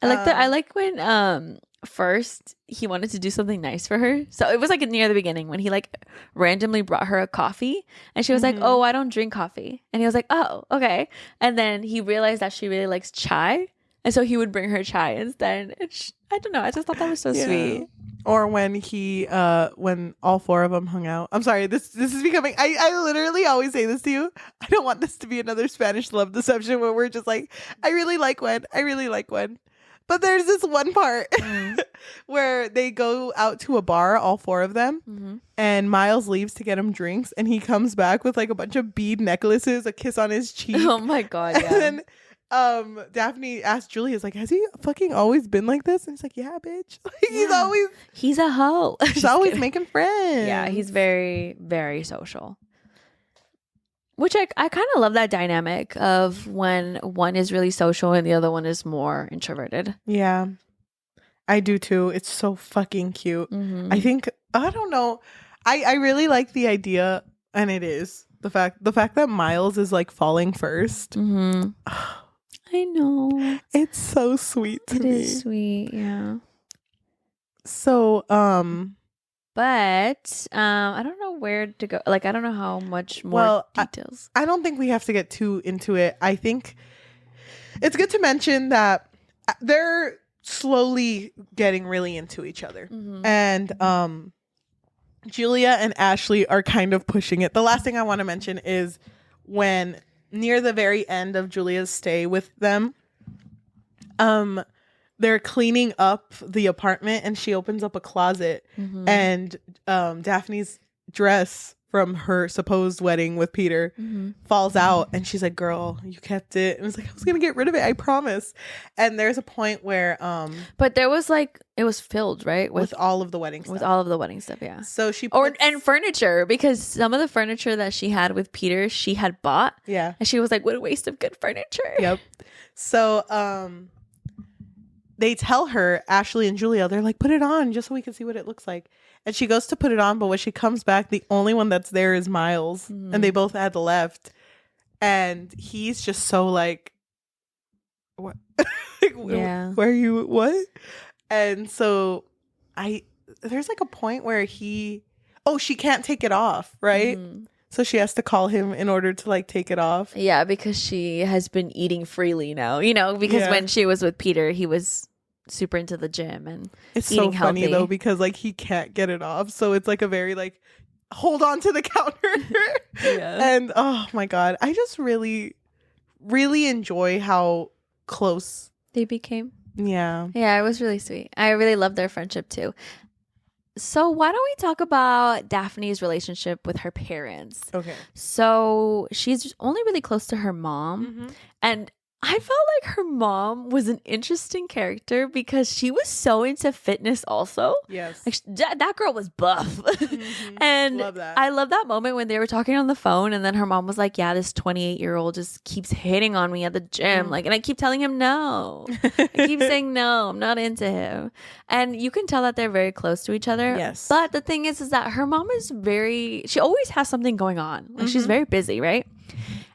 I like when first he wanted to do something nice for her. So it was like near the beginning when he like randomly brought her a coffee and she was like, oh, I don't drink coffee. And he was like, oh, okay. And then he realized that she really likes chai. And so he would bring her chai instead. I don't know. I just thought that was so sweet. Or when he, when all four of them hung out. I'm sorry, this is becoming, I literally always say this to you. I don't want this to be another Spanish love deception where we're just like, I really like Gwen. But there's this one part where they go out to a bar, all four of them, and Miles leaves to get him drinks, and he comes back with like a bunch of bead necklaces, a kiss on his cheek. Oh my God, yeah. And then Daphne asked Julius, like, has he fucking always been like this? And he's like, yeah, bitch. Like, he's a hoe. he's always making friends. Yeah, he's very, very social. Which I kind of love that dynamic of when one is really social and the other one is more introverted. Yeah, I do too. It's so fucking cute. I think, I don't know. I really like the idea, and it is the fact that Miles is like falling first. I know. It's so sweet to me. It is sweet, yeah. So, but I don't know where to go. Like, I don't know how much more details. I don't think we have to get too into it. I think it's good to mention that they're slowly getting really into each other. And Julia and Ashley are kind of pushing it. The last thing I want to mention is when near the very end of Julia's stay with them, they're cleaning up the apartment and she opens up a closet and Daphne's dress from her supposed wedding with Peter falls out and she's like, girl, you kept it. And it's like, I was gonna get rid of it, I promise. And there's a point where but there was like, it was filled, right? with all of the wedding stuff. With all of the wedding stuff, yeah. So she and furniture, because some of the furniture that she had with Peter, she had bought. Yeah. And she was like, what a waste of good furniture. Yep. So they tell her, Ashley and Julia, they're like, put it on just so we can see what it looks like. And she goes to put it on, but when she comes back, the only one that's there is Miles. And they both had left. And he's just so like, what? Yeah. Where are you? What? And so there's like a point where she can't take it off, right? So she has to call him in order to like take it off. Yeah, because she has been eating freely now, because when she was with Peter, he was super into the gym and it's eating so funny healthy. though, because like he can't get it off. So it's like a very like hold on to the counter. And oh my God, I just really, really enjoy how close they became. Yeah. Yeah, it was really sweet. I really love their friendship too. So why don't we talk about Daphne's relationship with her parents? Okay. So she's only really close to her mom. And I felt like her mom was an interesting character because she was so into fitness also. Yes. Like that girl was buff. And Love that. I love that moment when they were talking on the phone and then her mom was like, yeah, this 28-year-old just keeps hitting on me at the gym. Like, and I keep telling him no. I keep saying no, I'm not into him. And you can tell that they're very close to each other. Yes. But the thing is that her mom is she always has something going on. Like she's very busy, right?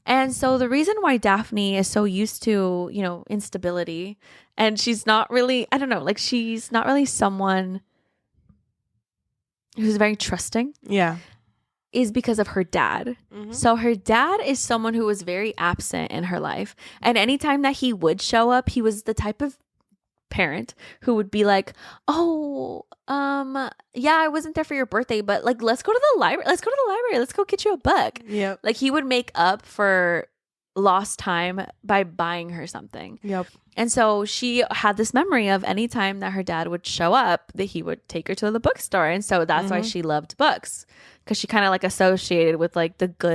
And so the reason why Daphne is so used to, instability, and she's not really, I don't know, like she's not really someone who's very trusting. Yeah. Is because of her dad. So her dad is someone who was very absent in her life. And anytime that he would show up, he was the type of parent who would be like, oh, yeah, I wasn't there for your birthday, but like, let's go to the library. Let's go get you a book. Yep. Like he would make up for lost time by buying her something. Yep. And so she had this memory of any time that her dad would show up, that he would take her to the bookstore. And so that's why she loved books, because she kind of like associated with like the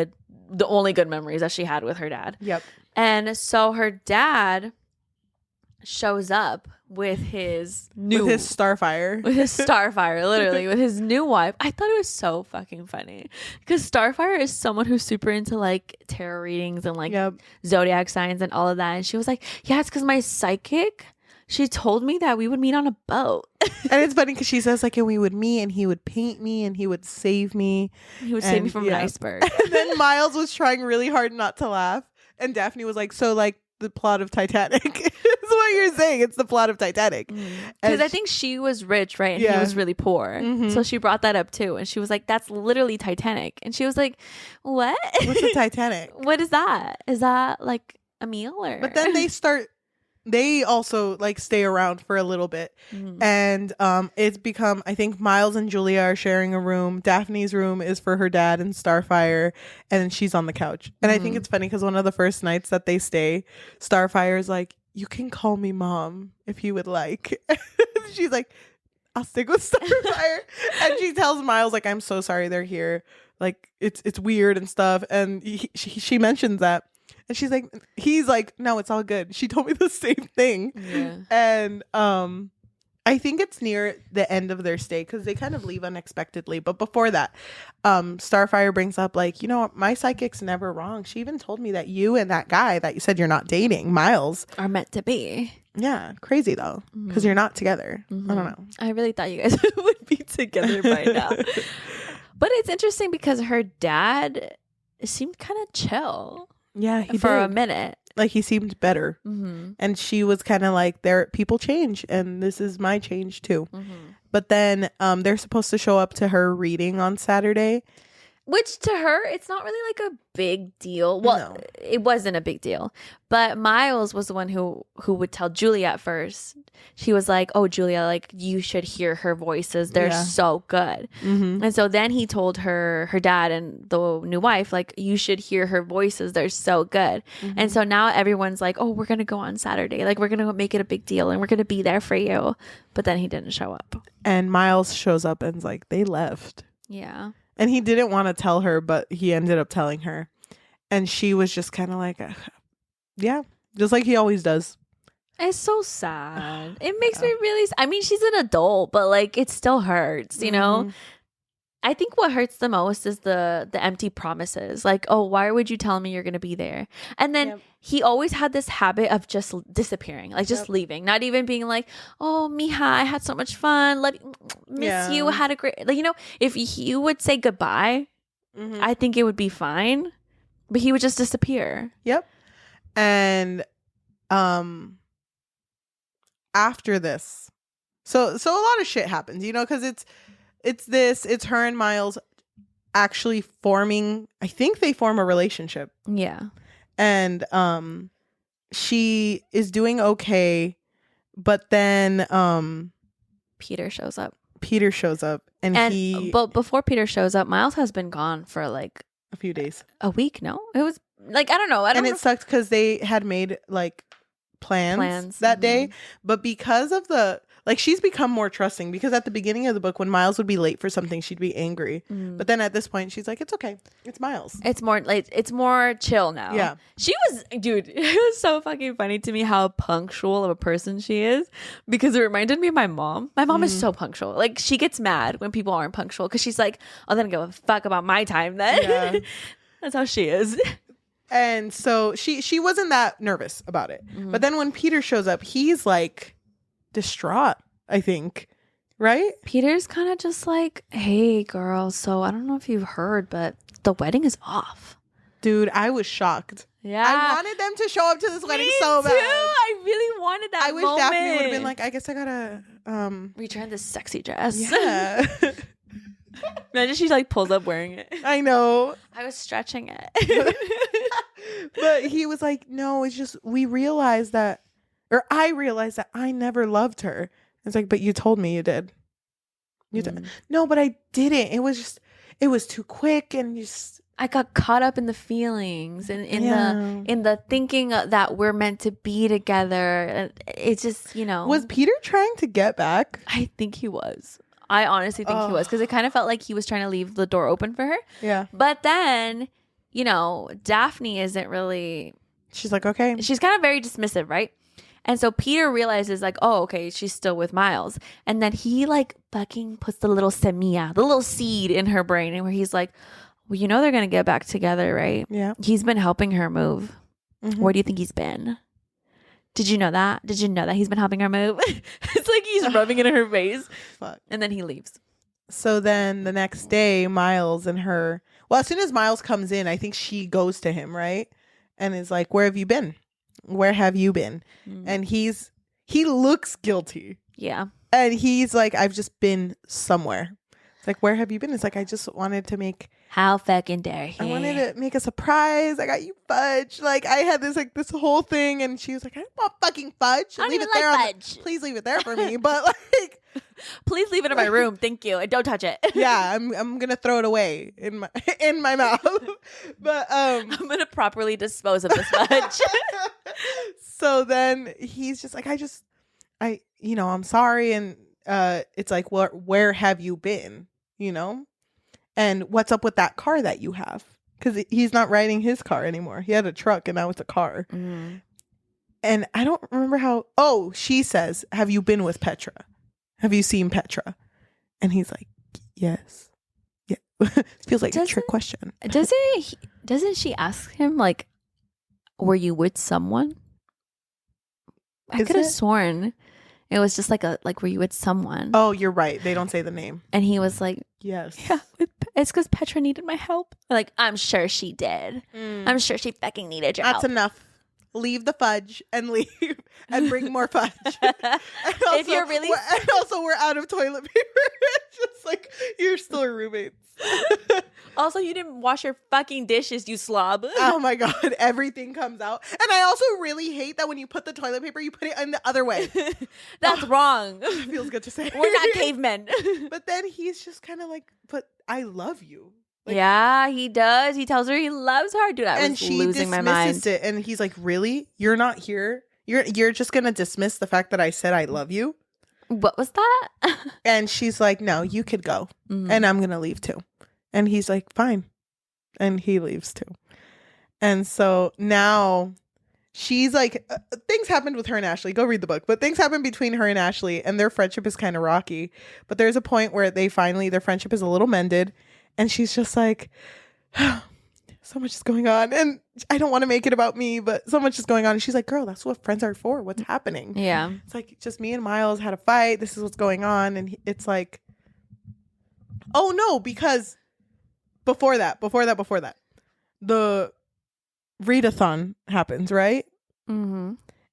only good memories that she had with her dad. Yep. And so her dad shows up with his Starfire. with his Starfire, literally, with his new wife. I thought it was so fucking funny because Starfire is someone who's super into like tarot readings and like zodiac signs and all of that. And she was like, yeah, it's because my psychic She told me that we would meet on a boat. And it's funny because she says like, and we would meet and he would paint me and he would save me. He would save me from an iceberg. And then Miles was trying really hard not to laugh. And Daphne was like, so like the plot of Titanic is what you're saying. It's the plot of Titanic. Because I think she was rich, right? And he was really poor. So she brought that up too. And she was like, that's literally Titanic. And she was like, what? What's the Titanic? What is that? Is that like a meal or? But then they also like stay around for a little bit. And it's become, I think Miles and Julia are sharing a room. Daphne's room is for her dad and Starfire, and she's on the couch. And I think it's funny because one of the first nights that they stay, Starfire is like, you can call me mom if you would like. She's like, I'll stick with Starfire. And she tells Miles like, I'm so sorry they're here, like it's weird and stuff. And she mentions that. And he's like, no, it's all good. She told me the same thing. Yeah. And I think it's near the end of their stay because they kind of leave unexpectedly. But before that, Starfire brings up like, you know, my psychic's never wrong. She even told me that you and that guy that you said you're not dating, Miles, are meant to be. Yeah. Crazy though, because you're not together. I don't know. I really thought you guys would be together by now. But it's interesting because her dad seemed kind of chill. Yeah, he for did. a minute. Like he seemed better. And she was kind of like, people change and this is my change too. But then they're supposed to show up to her reading on Saturday. Which to her, it's not really like a big deal. Well, it wasn't a big deal. But Miles was the one who would tell Julia at first. She was like, oh, Julia, like you should hear her voices. They're so good. And so then he told her dad and the new wife, like, you should hear her voices. They're so good. And so now everyone's like, oh, we're going to go on Saturday. Like, we're going to make it a big deal and we're going to be there for you. But then he didn't show up. And Miles shows up and's like, they left. Yeah. And he didn't want to tell her, but he ended up telling her. And she was just kind of like, yeah, just like he always does. It's so sad. It makes me really, I mean, she's an adult, but like it still hurts, you know? I think what hurts the most is the empty promises. Like, oh, why would you tell me you're going to be there? And then he always had this habit of just disappearing, like just leaving, not even being like, oh, mija, I had so much fun. Miss you. Had a great, like, you know, if he would say goodbye, I think it would be fine. But he would just disappear. Yep. And after this, so a lot of shit happens, you know, because it's her and Miles actually forming, I think they form a relationship. Yeah. And she is doing okay, but then Peter shows up. And but before Peter shows up, Miles has been gone for like a few days. A week, no? It was like, I don't know. And it sucked because they had made like plans that day, but because of she's become more trusting, because at the beginning of the book when Miles would be late for something, she'd be angry. But then at this point she's like, it's okay, it's Miles. It's more chill now. Yeah. She was, dude, it was so fucking funny to me how punctual of a person she is, because it reminded me of my mom. My mom is so punctual. Like she gets mad when people aren't punctual because she's like, oh, then give a fuck about my time then. Yeah. That's how she is. And so she wasn't that nervous about it. But then when Peter shows up, he's like distraught, I think. Right? Peter's kind of just like, hey, girl, so I don't know if you've heard, but the wedding is off. Dude, I was shocked. Yeah. I wanted them to show up to this wedding so bad. I really wanted that moment. I wish Daphne would have been like, I guess I gotta return this sexy dress. Yeah. Imagine she like pulls up wearing it. I know. I was stretching it. But he was like, no, it's just I realized that I never loved her. It's like, but you told me you did. You did. No, but I didn't. It was too quick, and just I got caught up in the feelings and in the thinking that we're meant to be together. It's just, you know. Was Peter trying to get back? I think he was. I honestly think he was, because it kind of felt like he was trying to leave the door open for her. Yeah. But then, you know, Daphne isn't really. She's like, okay. She's kind of very dismissive, right? And so Peter realizes like, oh, okay, she's still with Miles. And then he like fucking puts the little semilla, the little seed in her brain, and where he's like, well, you know they're going to get back together, right? Yeah. He's been helping her move. Where do you think he's been? Did you know that? Did you know that he's been helping her move? It's like he's rubbing it in her face. Fuck. And then he leaves. So then the next day, Miles and her, well, as soon as Miles comes in, I think she goes to him, right? And is like, where have you been? Where have you been? And he looks guilty. Yeah. And he's like, I've just been somewhere. It's like, where have you been? It's like, I just wanted to make, How fucking dare he? I wanted to make a surprise. I got you fudge. Like, I had this whole thing. And she was like, I don't want fucking fudge. I don't Leave even it there. like fudge. Please leave it there for me. But like, Please leave it in my room. Thank you. And don't touch it. yeah, I'm gonna throw it away in my mouth. But I'm going to properly dispose of this fudge. so then he's just like, I'm sorry. And it's like, well, where have you been? And what's up with that car that you have? Because he's not riding his car anymore. He had a truck and now it's a car. And I don't remember how. Oh, she says, have you been with Petra? Have you seen Petra? And he's like, yes. Yeah. It feels like a trick question. Doesn't she ask him, like, were you with someone? I Is could have it? sworn it was just like were you with someone? Oh, you're right. They don't say the name. And he was like, Yes. yeah, it's because Petra needed my help. Like, I'm sure she did. I'm sure she fucking needed your That's help. enough. Leave the fudge and leave and bring more fudge. And If you're really- and also we're out of toilet paper. It's just like you're still roommates. Also, you didn't wash your fucking dishes, you slob. Oh my god, everything comes out. And I also really hate that when you put the toilet paper, you put it in the other way. That's wrong. Feels good to say. We're not cavemen. But then he's just kind of like, but I love you. Like, yeah, he does. He tells her he loves her. Dude, I and was she losing my dismisses mind. it. And he's like, really? You're not here? You're just gonna dismiss the fact that I said I love you? What was that? And she's like, no, you could go. Mhm. And I'm gonna leave too. And he's like, fine. And he leaves too. And so now she's like, things happened with her and Ashley. Go read the book. But things happened between her and Ashley, and their friendship is kind of rocky. But there's a point where their friendship is a little mended. And she's just like, so much is going on. And I don't want to make it about me, but so much is going on. And she's like, girl, that's what friends are for. What's happening? Yeah. It's like, just me and Miles had a fight. This is what's going on. And it's like, oh no, because before that, the readathon happens, right? Mm-hmm.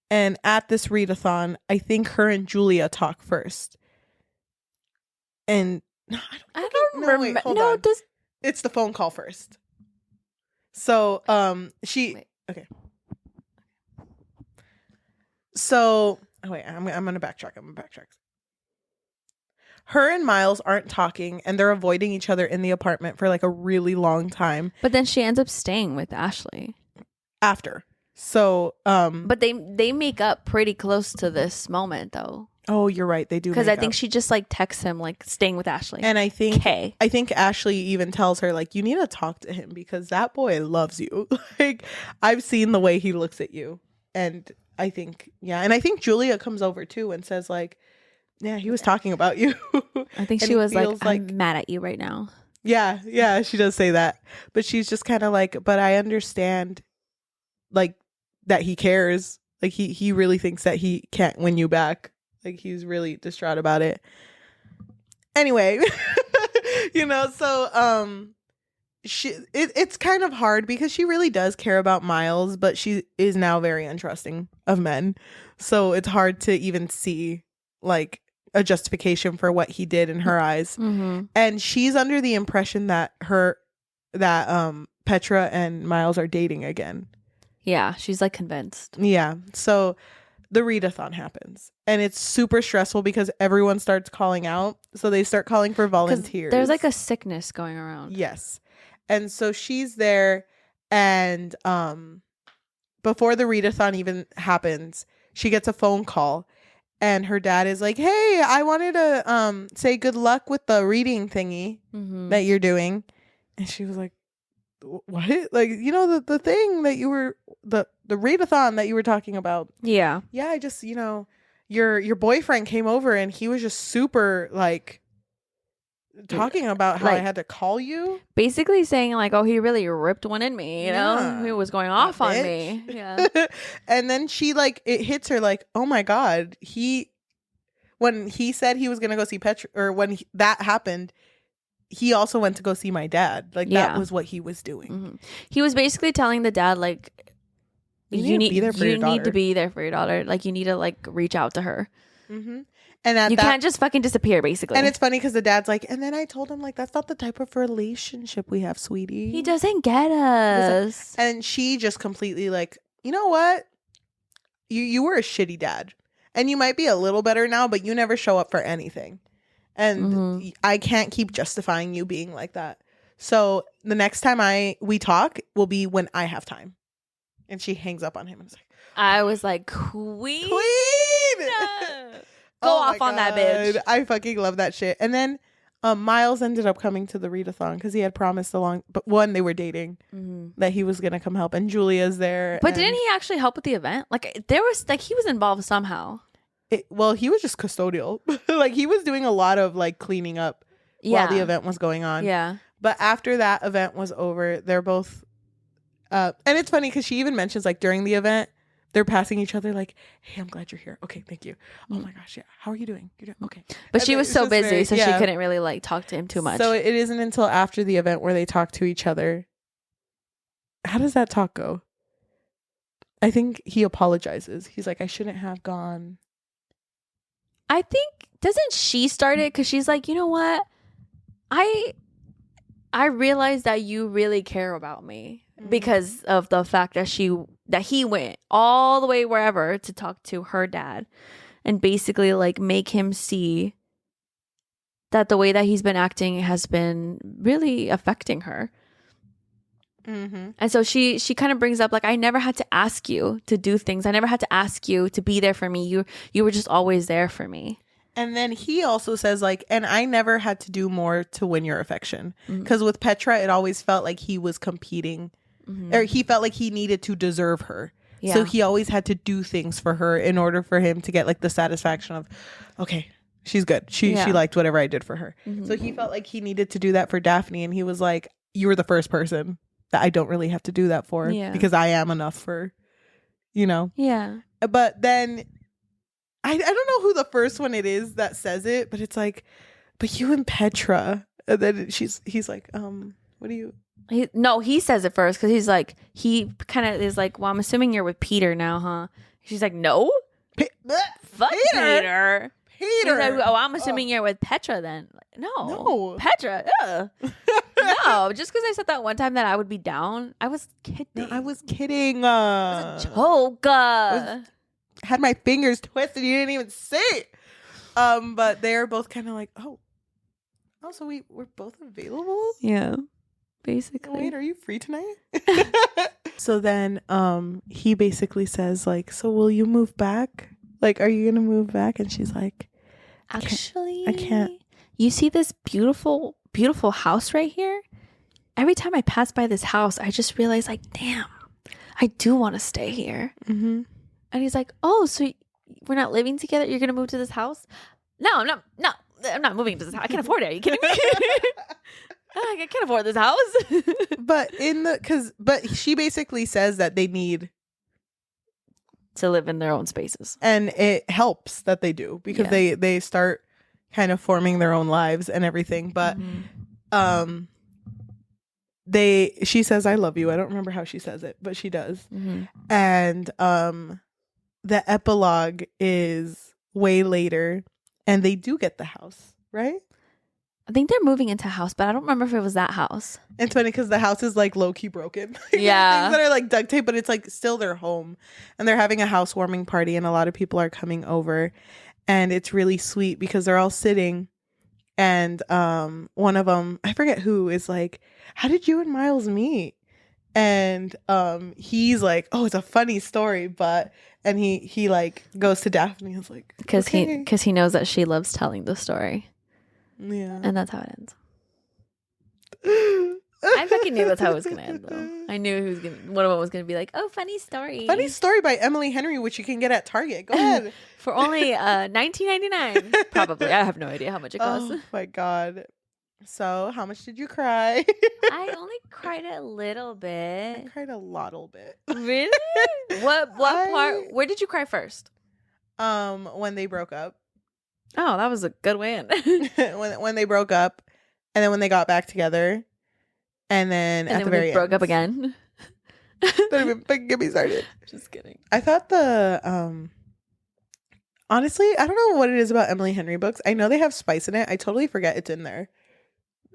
And at this readathon, I think her and Julia talk first. And I don't remember. Hold No, on. does It's the phone call first. So, Wait. okay. So, wait, I'm going to backtrack. Her and Miles aren't talking, and they're avoiding each other in the apartment for like a really long time but then she ends up staying with Ashley. after. So, But they make up pretty close to this moment though. oh, you're right. They do. Because I make think up. she just like texts him like staying with Ashley. And I think Okay. Ashley even tells her like, you need to talk to him because that boy loves you. Like, I've seen the way he looks at you. And I think Julia comes over too and says like, yeah, he was talking about you. I think And she it was like, feels I'm mad at you right now. Yeah, she does say that. But she's just kind of like, but I understand like that he cares. Like he really thinks that he can't win you back. Like he's really distraught about it. Anyway, so it's kind of hard because she really does care about Miles, but she is now very untrusting of men. So it's hard to even see like a justification for what he did in her eyes. Mm-hmm. And she's under the impression that Petra and Miles are dating again. Yeah, she's like convinced. Yeah. So the readathon happens. And it's super stressful because everyone starts calling out. So they start calling for 'Cause volunteers. there's like a sickness going around. Yes. And so she's there, and before the readathon even happens, she gets a phone call. And her dad is like, hey, I wanted to say good luck with the reading thingy Mm-hmm. that you're doing. And she was like, what? Like, the thing that you were, the readathon that you were talking about. Yeah. Yeah, I just, your boyfriend came over and he was just super like talking about how I Like- had to call you. Basically saying like, oh, he really ripped one in me, you know? Yeah. He was going off on bitch. me. Yeah. And then she like it hits her like, oh my god, when he said he was gonna go see Petra, or when that happened, he also went to go see my dad. Like that Yeah. was what he was doing. Mhm. He was basically telling the dad like, You need to be there for your you need to daughter. be there for your daughter. Like you need to like reach out to her. Mm-hmm. And at You that, can't just fucking disappear, basically. and it's funny because the dad's like, and then I told him like, that's not the type of relationship we have, sweetie. he doesn't get us. And she just completely like, you know what? You were a shitty dad. And you might be a little better now, but you never show up for anything. And Mhm. I can't keep justifying you being like that. So the next time we talk will be when I have time. And she hangs up on him and is like, I was like, Queen. Queen! Go Oh my off on that bitch. God. I fucking love that shit. And then Miles ended up coming to the readathon because he had promised but one, they were dating, that he was going to come help. And Julia's there. But didn't he actually help with the event? Like there was like he was involved somehow. Well, he was just custodial. Like he was doing a lot of like cleaning up while the event was going on. Yeah. But after that event was over, they're both and it's funny because she even mentions like during the event, they're passing each other like, hey, I'm glad you're here. Okay, thank you. Oh my gosh, yeah. How are you doing? You're doing okay. But And she then was it's so just busy, very- so yeah. she couldn't really like talk to him too much. So it isn't until after the event where they talk to each other. How does that talk go? I think he apologizes. He's like, I shouldn't have gone. I think doesn't she start it because she's like, you know what, I realized that you really care about me because of the fact that he went all the way wherever to talk to her dad and basically like make him see that the way that he's been acting has been really affecting her. Mm-hmm. And so she kind of brings up like, I never had to ask you to do things. I never had to ask you to be there for me. You were just always there for me. And then he also says like, and I never had to do more to win your affection. Because with Petra, it always felt like he was competing, or he felt like he needed to deserve her. Yeah. So he always had to do things for her in order for him to get like the satisfaction of, okay, she's good. She liked whatever I did for her. So he felt like he needed to do that for Daphne. And he was like, you were the first person that I don't really have to do that for because I am enough for, you know. Yeah. But then I don't know who the first one it is that says it, but it's like, but you and Petra. And then he's like, what do you? He says it first because he's like, he kind of is like, well, I'm assuming you're with Peter now, huh? She's like, no, fuck Peter. He's like, oh, I'm assuming you're with Petra then. Like, no, Petra. No, just because I said that one time that I would be down, I was kidding. No, I was kidding. Joke. Had my fingers twisted. You didn't even see it. But they're both kind of like, oh, so we're both available. Yeah, basically. Wait, are you free tonight? So then, he basically says like, so will you move back? Like, are you gonna move back? And she's like, Actually, I can't. You see this beautiful, beautiful house right here? Every time I pass by this house, I just realize like, damn, I do want to stay here. Mm-hmm. And he's like, oh, so we're not living together? You're going to move to this house? No, I'm not. No, I'm not moving to this house. I can't afford it. Are you kidding me? I can't afford this house. But she basically says that they need to live in their own spaces. And it helps that they do because they start kind of forming their own lives and everything. But she says, I love you. I don't remember how she says it, but she does. And the epilogue is way later and they do get the house, right? I think they're moving into a house, but I don't remember if it was that house. It's funny because the house is like low key broken. Yeah. Things that are like duct tape, but it's like still their home. And they're having a housewarming party and a lot of people are coming over. And it's really sweet because they're all sitting. And one of them, I forget who, is like, how did you and Miles meet? And he's like, oh, it's a funny story, but and he like goes to Daphne and is like, because okay. he knows that she loves telling the story. Yeah. And that's how it ends. I fucking knew that's how it was gonna end though. I knew one of them was gonna be like, oh, funny story. Funny story by Emily Henry, which you can get at Target. Go ahead. For only $19.99. Probably. I have no idea how much it costs. Oh my God. So, how much did you cry? I only cried a little I bit. cried a little bit. Really? What part? Where did you cry first? When they broke up. Oh, that was a good win. when they broke up, and then when they got back together, and then at the very end, broke up again. Don't even get me started. Just kidding. I thought honestly, I don't know what it is about Emily Henry books. I know they have spice in it. I totally forget it's in there.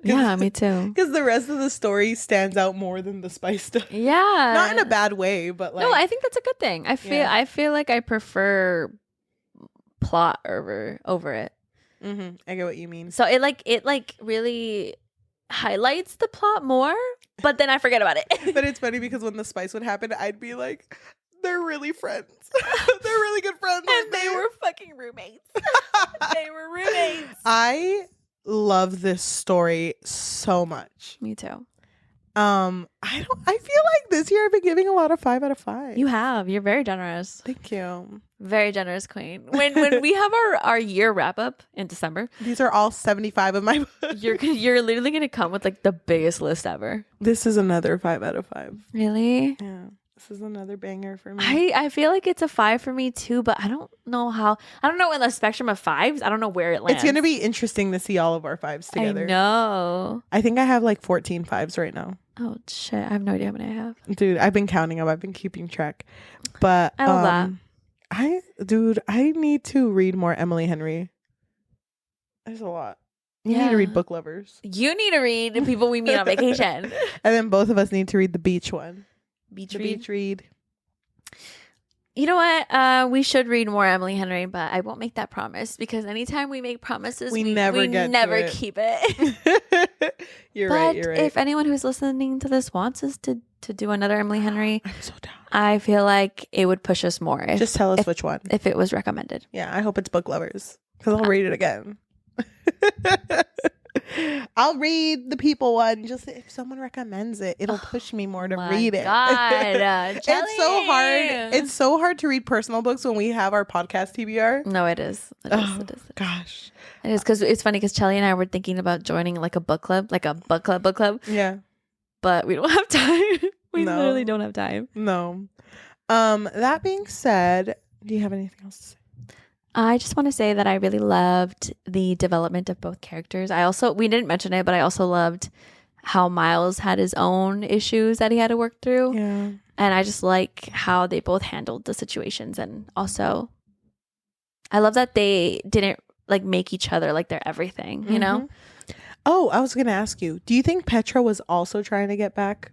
Yeah, me too. Because the rest of the story stands out more than the spice stuff. Yeah, not in a bad way, but like no, I think that's a good thing. I feel like I prefer plot over it. I get what you mean. So it really highlights the plot more, but then I forget about it. But it's funny because when the spice would happen, I'd be like, they're really friends. They're really good friends. And they were fucking roommates. They were roommates. I love this story so much. Me too. I feel like this year I've been giving a lot of 5 out of 5. You have. You're very generous. Thank you. Very generous queen. When we have our year wrap up in December, These are all 75 of my books. you're literally gonna come with like the biggest list ever. This is another 5 out of 5. Really? Yeah. This is another banger for me. I feel like it's a 5 for me too, but I don't know in the spectrum of 5s. I don't know where it lands. It's going to be interesting to see all of our 5s together. I know. I think I have like 14 5s right now. Oh shit! I have no idea how many I have. Dude, I've been counting them. I've been keeping track. But I love that. I need to read more Emily Henry. There's a lot. You need to read Book Lovers. You need to read the people we meet on vacation. And then both of us need to read the beach one. Beach read. You know what? We should read more Emily Henry, but I won't make that promise because anytime we make promises, we never keep it. You're right. If anyone who's listening to this wants us to do another Emily Henry, I'm so down. I feel like it would push us more. Just tell us which one. If it was recommended. Yeah, I hope it's Book Lovers because I'll read it again. I'll read the people one. Just if someone recommends it, it'll push me more to read it. God, it's so hard. It's so hard to read personal books when we have our podcast TBR. No, it is. It is. Gosh, it is because it's funny because Cheli and I were thinking about joining like a book club, book club. Yeah, but we don't have time. We literally don't have time. No. That being said, do you have anything else to say? I just want to say that I really loved the development of both characters. We didn't mention it, but I also loved how Miles had his own issues that he had to work through. Yeah. And I just like how they both handled the situations. And also, I love that they didn't like make each other like they're everything, you know? Oh, I was going to ask you, do you think Petra was also trying to get back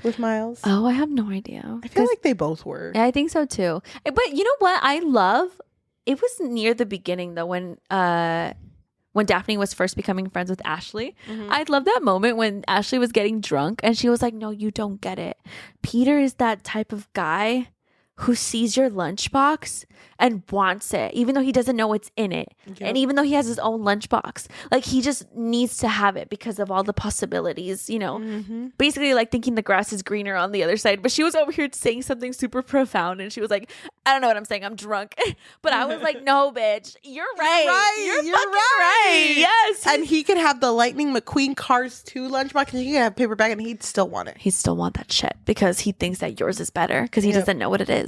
with Miles? Oh, I have no idea. I feel like they both were. Yeah, I think so too. But you know what? I love... It was near the beginning though when Daphne was first becoming friends with Ashley. I love that moment when Ashley was getting drunk and she was like, "No, you don't get it. Peter is that type of guy who sees your lunchbox and wants it, even though he doesn't know what's in it. Yep. And even though he has his own lunchbox, like he just needs to have it because of all the possibilities, you know, basically like thinking the grass is greener on the other side." But she was over here saying something super profound and she was like, "I don't know what I'm saying. I'm drunk." But I was like, "No, bitch, you're right. You're fucking right. Yes." And he could have the Lightning McQueen Cars 2 lunchbox and he could have paperback and he'd still want it. He'd still want that shit because he thinks that yours is better because he doesn't know what it is.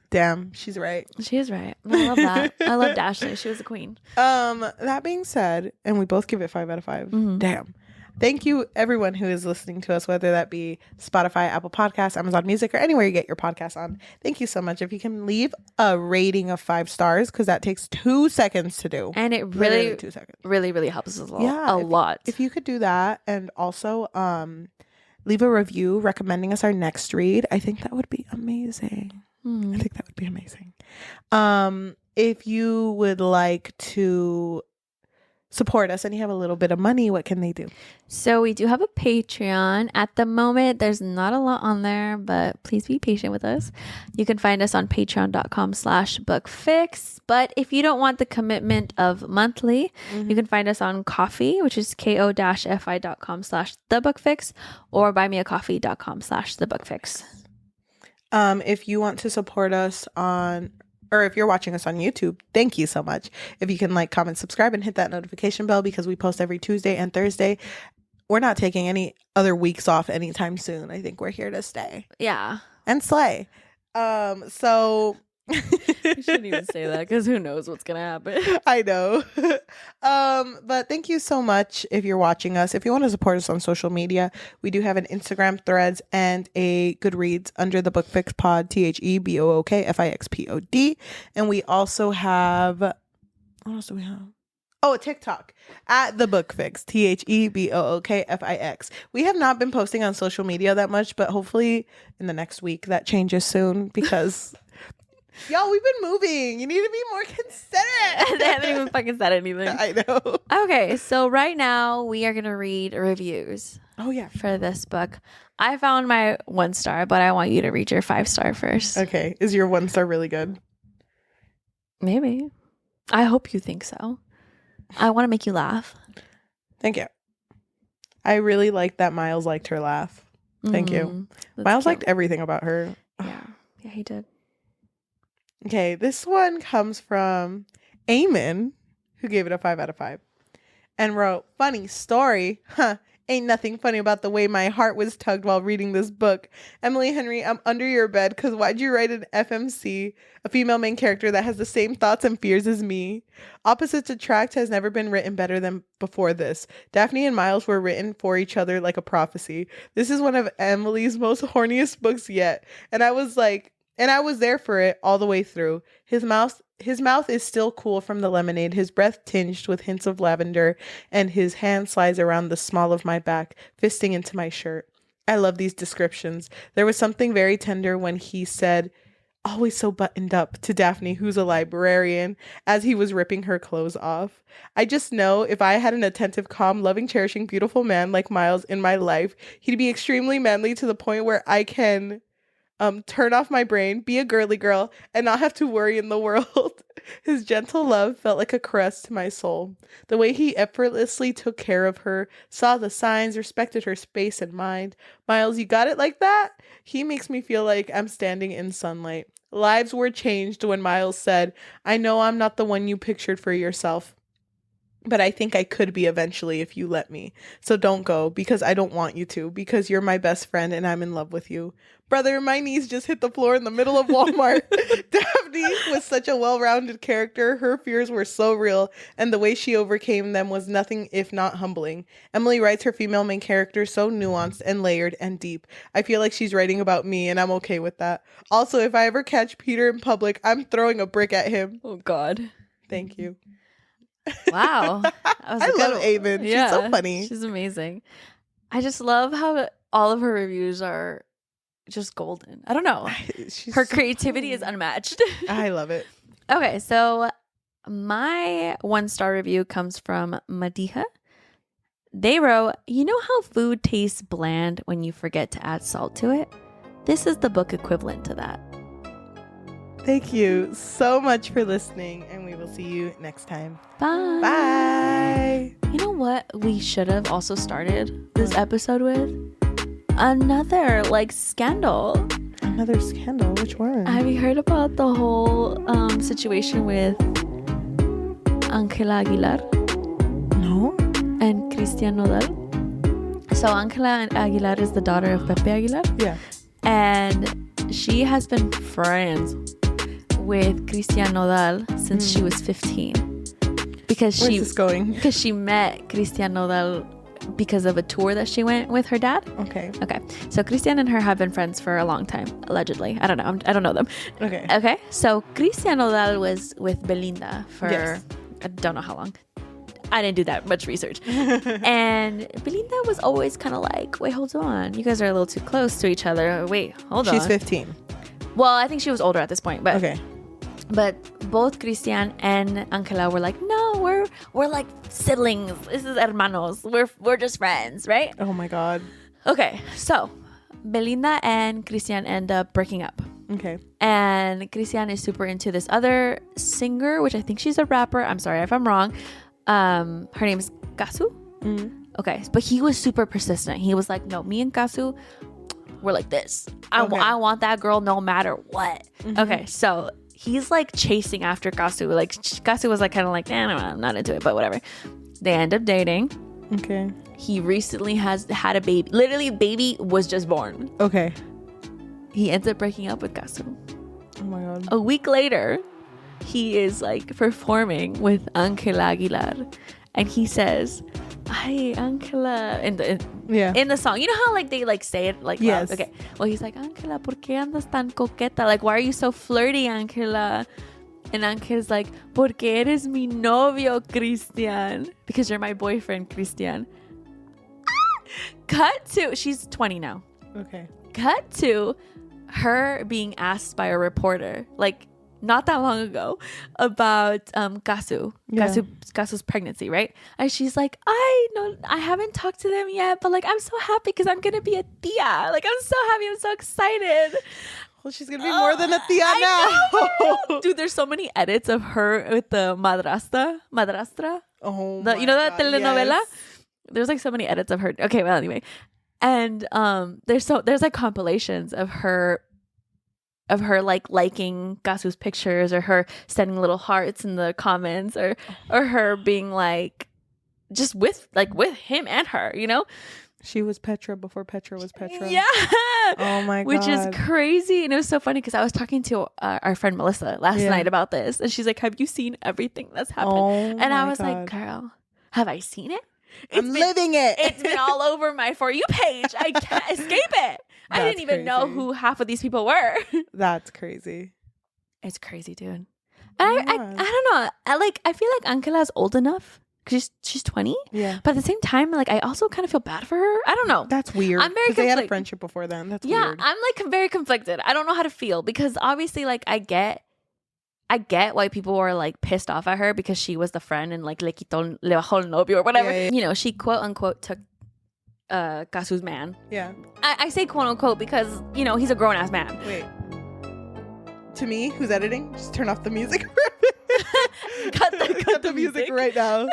Damn, she's right. She is right. I love that. I loved Ashley. She was a queen. That being said, and we both give it 5 out of 5. Damn. Thank you, everyone who is listening to us, whether that be Spotify, Apple Podcasts, Amazon Music, or anywhere you get your podcasts on. Thank you so much. If you can leave a rating of 5 stars, because that takes 2 seconds to do. And it really, 2 seconds. Really helps us a lot. If you could do that, and also leave a review recommending us our next read, I think that would be amazing. I think that would be amazing. If you would like to support us and you have a little bit of money, what can they do? So we do have a Patreon. At the moment, there's not a lot on there, but please be patient with us. You can find us on patreon.com/bookfix. But if you don't want the commitment of monthly, you can find us on Ko-fi, which is ko-fi.com/thebookfix, or buymeacoffee.com/thebookfix. If you want to support us on or if you're watching us on YouTube, thank you so much. If you can like, comment, subscribe, and hit that notification bell because we post every Tuesday and Thursday. We're not taking any other weeks off anytime soon. I think we're here to stay Yeah. and slay. So You shouldn't even say that because who knows what's going to happen. I know. But thank you so much if you're watching us. If you want to support us on social media, we do have an Instagram, Threads, and a Goodreads under the Book Fix Pod, THEBOOKFIXPOD. And we also have, what else do we have? Oh, a TikTok at the Book Fix, THEBOOKFIX. We have not been posting on social media that much, but hopefully in the next week that changes soon because y'all, we've been moving. You need to be more considerate. They haven't even fucking said anything. I know. Okay, so right now we are going to read reviews Oh, yeah. for this book. I found my 1 star, but I want you to read your 5 star first. Okay. Is your 1 star really good? Maybe. I hope you think so. I want to make you laugh. Thank you. I really liked that Miles liked her laugh. Thank you. That's Miles cute. liked everything about her. Yeah, he did. Okay, this one comes from Eamon, who gave it a 5 out of 5, and wrote, "Funny story. Huh. Ain't nothing funny about the way my heart was tugged while reading this book. Emily Henry, I'm under your bed because why'd you write an FMC, a female main character that has the same thoughts and fears as me? Opposites Attract has never been written better than before this. Daphne and Miles were written for each other like a prophecy. This is one of Emily's most horniest books yet. And I was there for it all the way through. His mouth is still cool from the lemonade, his breath tinged with hints of lavender, and his hand slides around the small of my back, fisting into my shirt. I love these descriptions. There was something very tender when he said, always so buttoned up, to Daphne, who's a librarian, as he was ripping her clothes off. I just know if I had an attentive, calm, loving, cherishing, beautiful man like Miles in my life, he'd be extremely manly to the point where I can turn off my brain, be a girly girl, and not have to worry in the world. His gentle love felt like a caress to my soul. The way he effortlessly took care of her, saw the signs, respected her space and mind. Miles, you got it like that? He makes me feel like I'm standing in sunlight. Lives were changed when Miles said, I know I'm not the one you pictured for yourself, but I think I could be eventually if you let me. So don't go, because I don't want you to, because you're my best friend and I'm in love with you. Brother, my knees just hit the floor in the middle of Walmart. Daphne was such a well-rounded character. Her fears were so real, and the way she overcame them was nothing if not humbling. Emily writes her female main character so nuanced and layered and deep. I feel like she's writing about me, and I'm okay with that. Also, if I ever catch Peter in public, I'm throwing a brick at him. Oh, God. Thank you. Wow. I love Aven. Yeah, She's so funny. She's amazing. I just love how all of her reviews are just golden. I don't know. Her so creativity funny. is unmatched. I love it. Okay, so my 1 star review comes from Madiha. They wrote, you know how food tastes bland when you forget to add salt to it? This is the book equivalent to that. Thank you so much for listening, and we will see you next time. Bye. Bye. You know what we should have also started this episode with? Another scandal. Another scandal? Which one? Have you heard about the whole situation with Ángela Aguilar? No. And Cristian Nodal? So Ángela Aguilar is the daughter of Pepe Aguilar. Yeah. And she has been friends with Cristian Nodal since she was 15. Because Where's this going? Because she met Cristian Nodal because of a tour that she went with her dad. Okay. Okay. So Cristian and her have been friends for a long time, allegedly. I don't know. I don't know them. Okay. Okay. So Cristian Nodal was with Belinda for Yes. I don't know how long. I didn't do that much research. And Belinda was always kind of like, wait, hold on. You guys are a little too close to each other. Wait, hold on. She's 15. Well, I think she was older at this point. But Okay. But both Cristian and Ángela were like, no, we're like siblings. This is hermanos. We're just friends, right? Oh my God. Okay, so Belinda and Cristian end up breaking up. Okay. And Cristian is super into this other singer, which I think she's a rapper. I'm sorry if I'm wrong. Her name is Kasu. Mm-hmm. Okay, but he was super persistent. He was like, no, me and Kasu, we're like this. I want that girl no matter what. Mm-hmm. Okay, so he's like chasing after Kasu. Like Kasu was like kind of like, no, I'm not into it, but whatever. They end up dating. Okay. He recently has had a baby. Literally, baby was just born. Okay. He ends up breaking up with Kasu. Oh my god. A week later, he is like performing with Ángela Aguilar, and he says, "Ay, Ángela," in the song. You know how like they like say it like yes. loud? Okay. Well, he's like, "Ángela, ¿por qué andas tan coqueta? Like, why are you so flirty, Ángela?" And Ángela's like, "Porque eres mi novio, Christian. Because you're my boyfriend, Christian." Cut to, she's 20 now. Okay. Cut to her being asked by a reporter, like not that long ago, about Kasu's pregnancy, right? And she's like, I haven't talked to them yet, but like I'm so happy because I'm gonna be a tia. Like I'm so happy, I'm so excited. Well, she's gonna be more than a tia now. Dude, there's so many edits of her with the madrastra. Oh, You know that telenovela? Yes. There's like so many edits of her. Okay, well anyway. And there's like compilations of her like liking Kasu's pictures, or her sending little hearts in the comments, or her being like just with him and her, you know? She was Petra before Petra was Petra. Yeah. Oh my god. Which is crazy. And it was so funny because I was talking to our friend Melissa last night about this, and she's like, "Have you seen everything that's happened?" And I was like, "Girl, have I seen it? I'm living it. It's been all over my For You page. I can't escape it. I didn't even know who half of these people were." That's crazy. It's crazy, dude. I don't know. I feel like Ángela's old enough because she's 20. Yeah. But at the same time, like I also kind of feel bad for her. I don't know. That's weird. I'm very 'cause they had a friendship before then. That's weird. I'm like very conflicted. I don't know how to feel because obviously, like I get why people were like pissed off at her because she was the friend and like le bajó el novio or whatever. Yeah. You know, she quote unquote took Kasu's man. Yeah. I say quote unquote because, you know, he's a grown ass man. Wait. To me, who's editing, just turn off the music. Cut the music right now.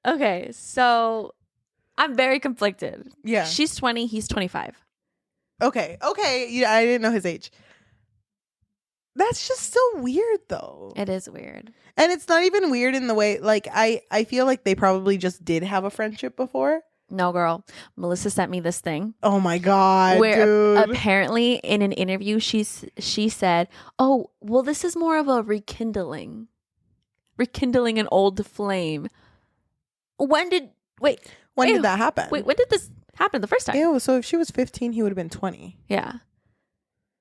Okay, so I'm very conflicted. Yeah. She's 20, he's 25. Okay. Yeah, I didn't know his age. That's just so weird, though. It is weird. And it's not even weird in the way, like, I feel like they probably just did have a friendship before. No, girl. Melissa sent me this thing. Oh my god, where dude. Apparently in an interview she said, "Oh, well, this is more of a rekindling an old flame." When did that happen? Wait, when did this happen the first time? Ew, so if she was 15, he would have been 20. Yeah.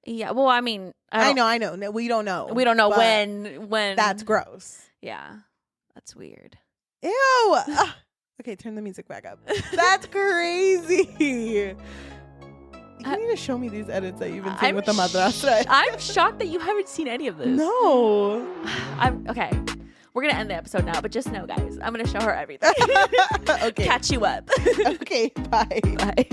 Well, I mean, I know. No, we don't know. We don't know when. That's gross. Yeah, that's weird. Ew. Okay, turn the music back up. That's crazy. You need to show me these edits that you've been seeing with the madrastra. I'm shocked that you haven't seen any of this. No. Okay. We're gonna end the episode now, but just know, guys, I'm gonna show her everything. Okay. Catch you up. Okay, bye. Bye.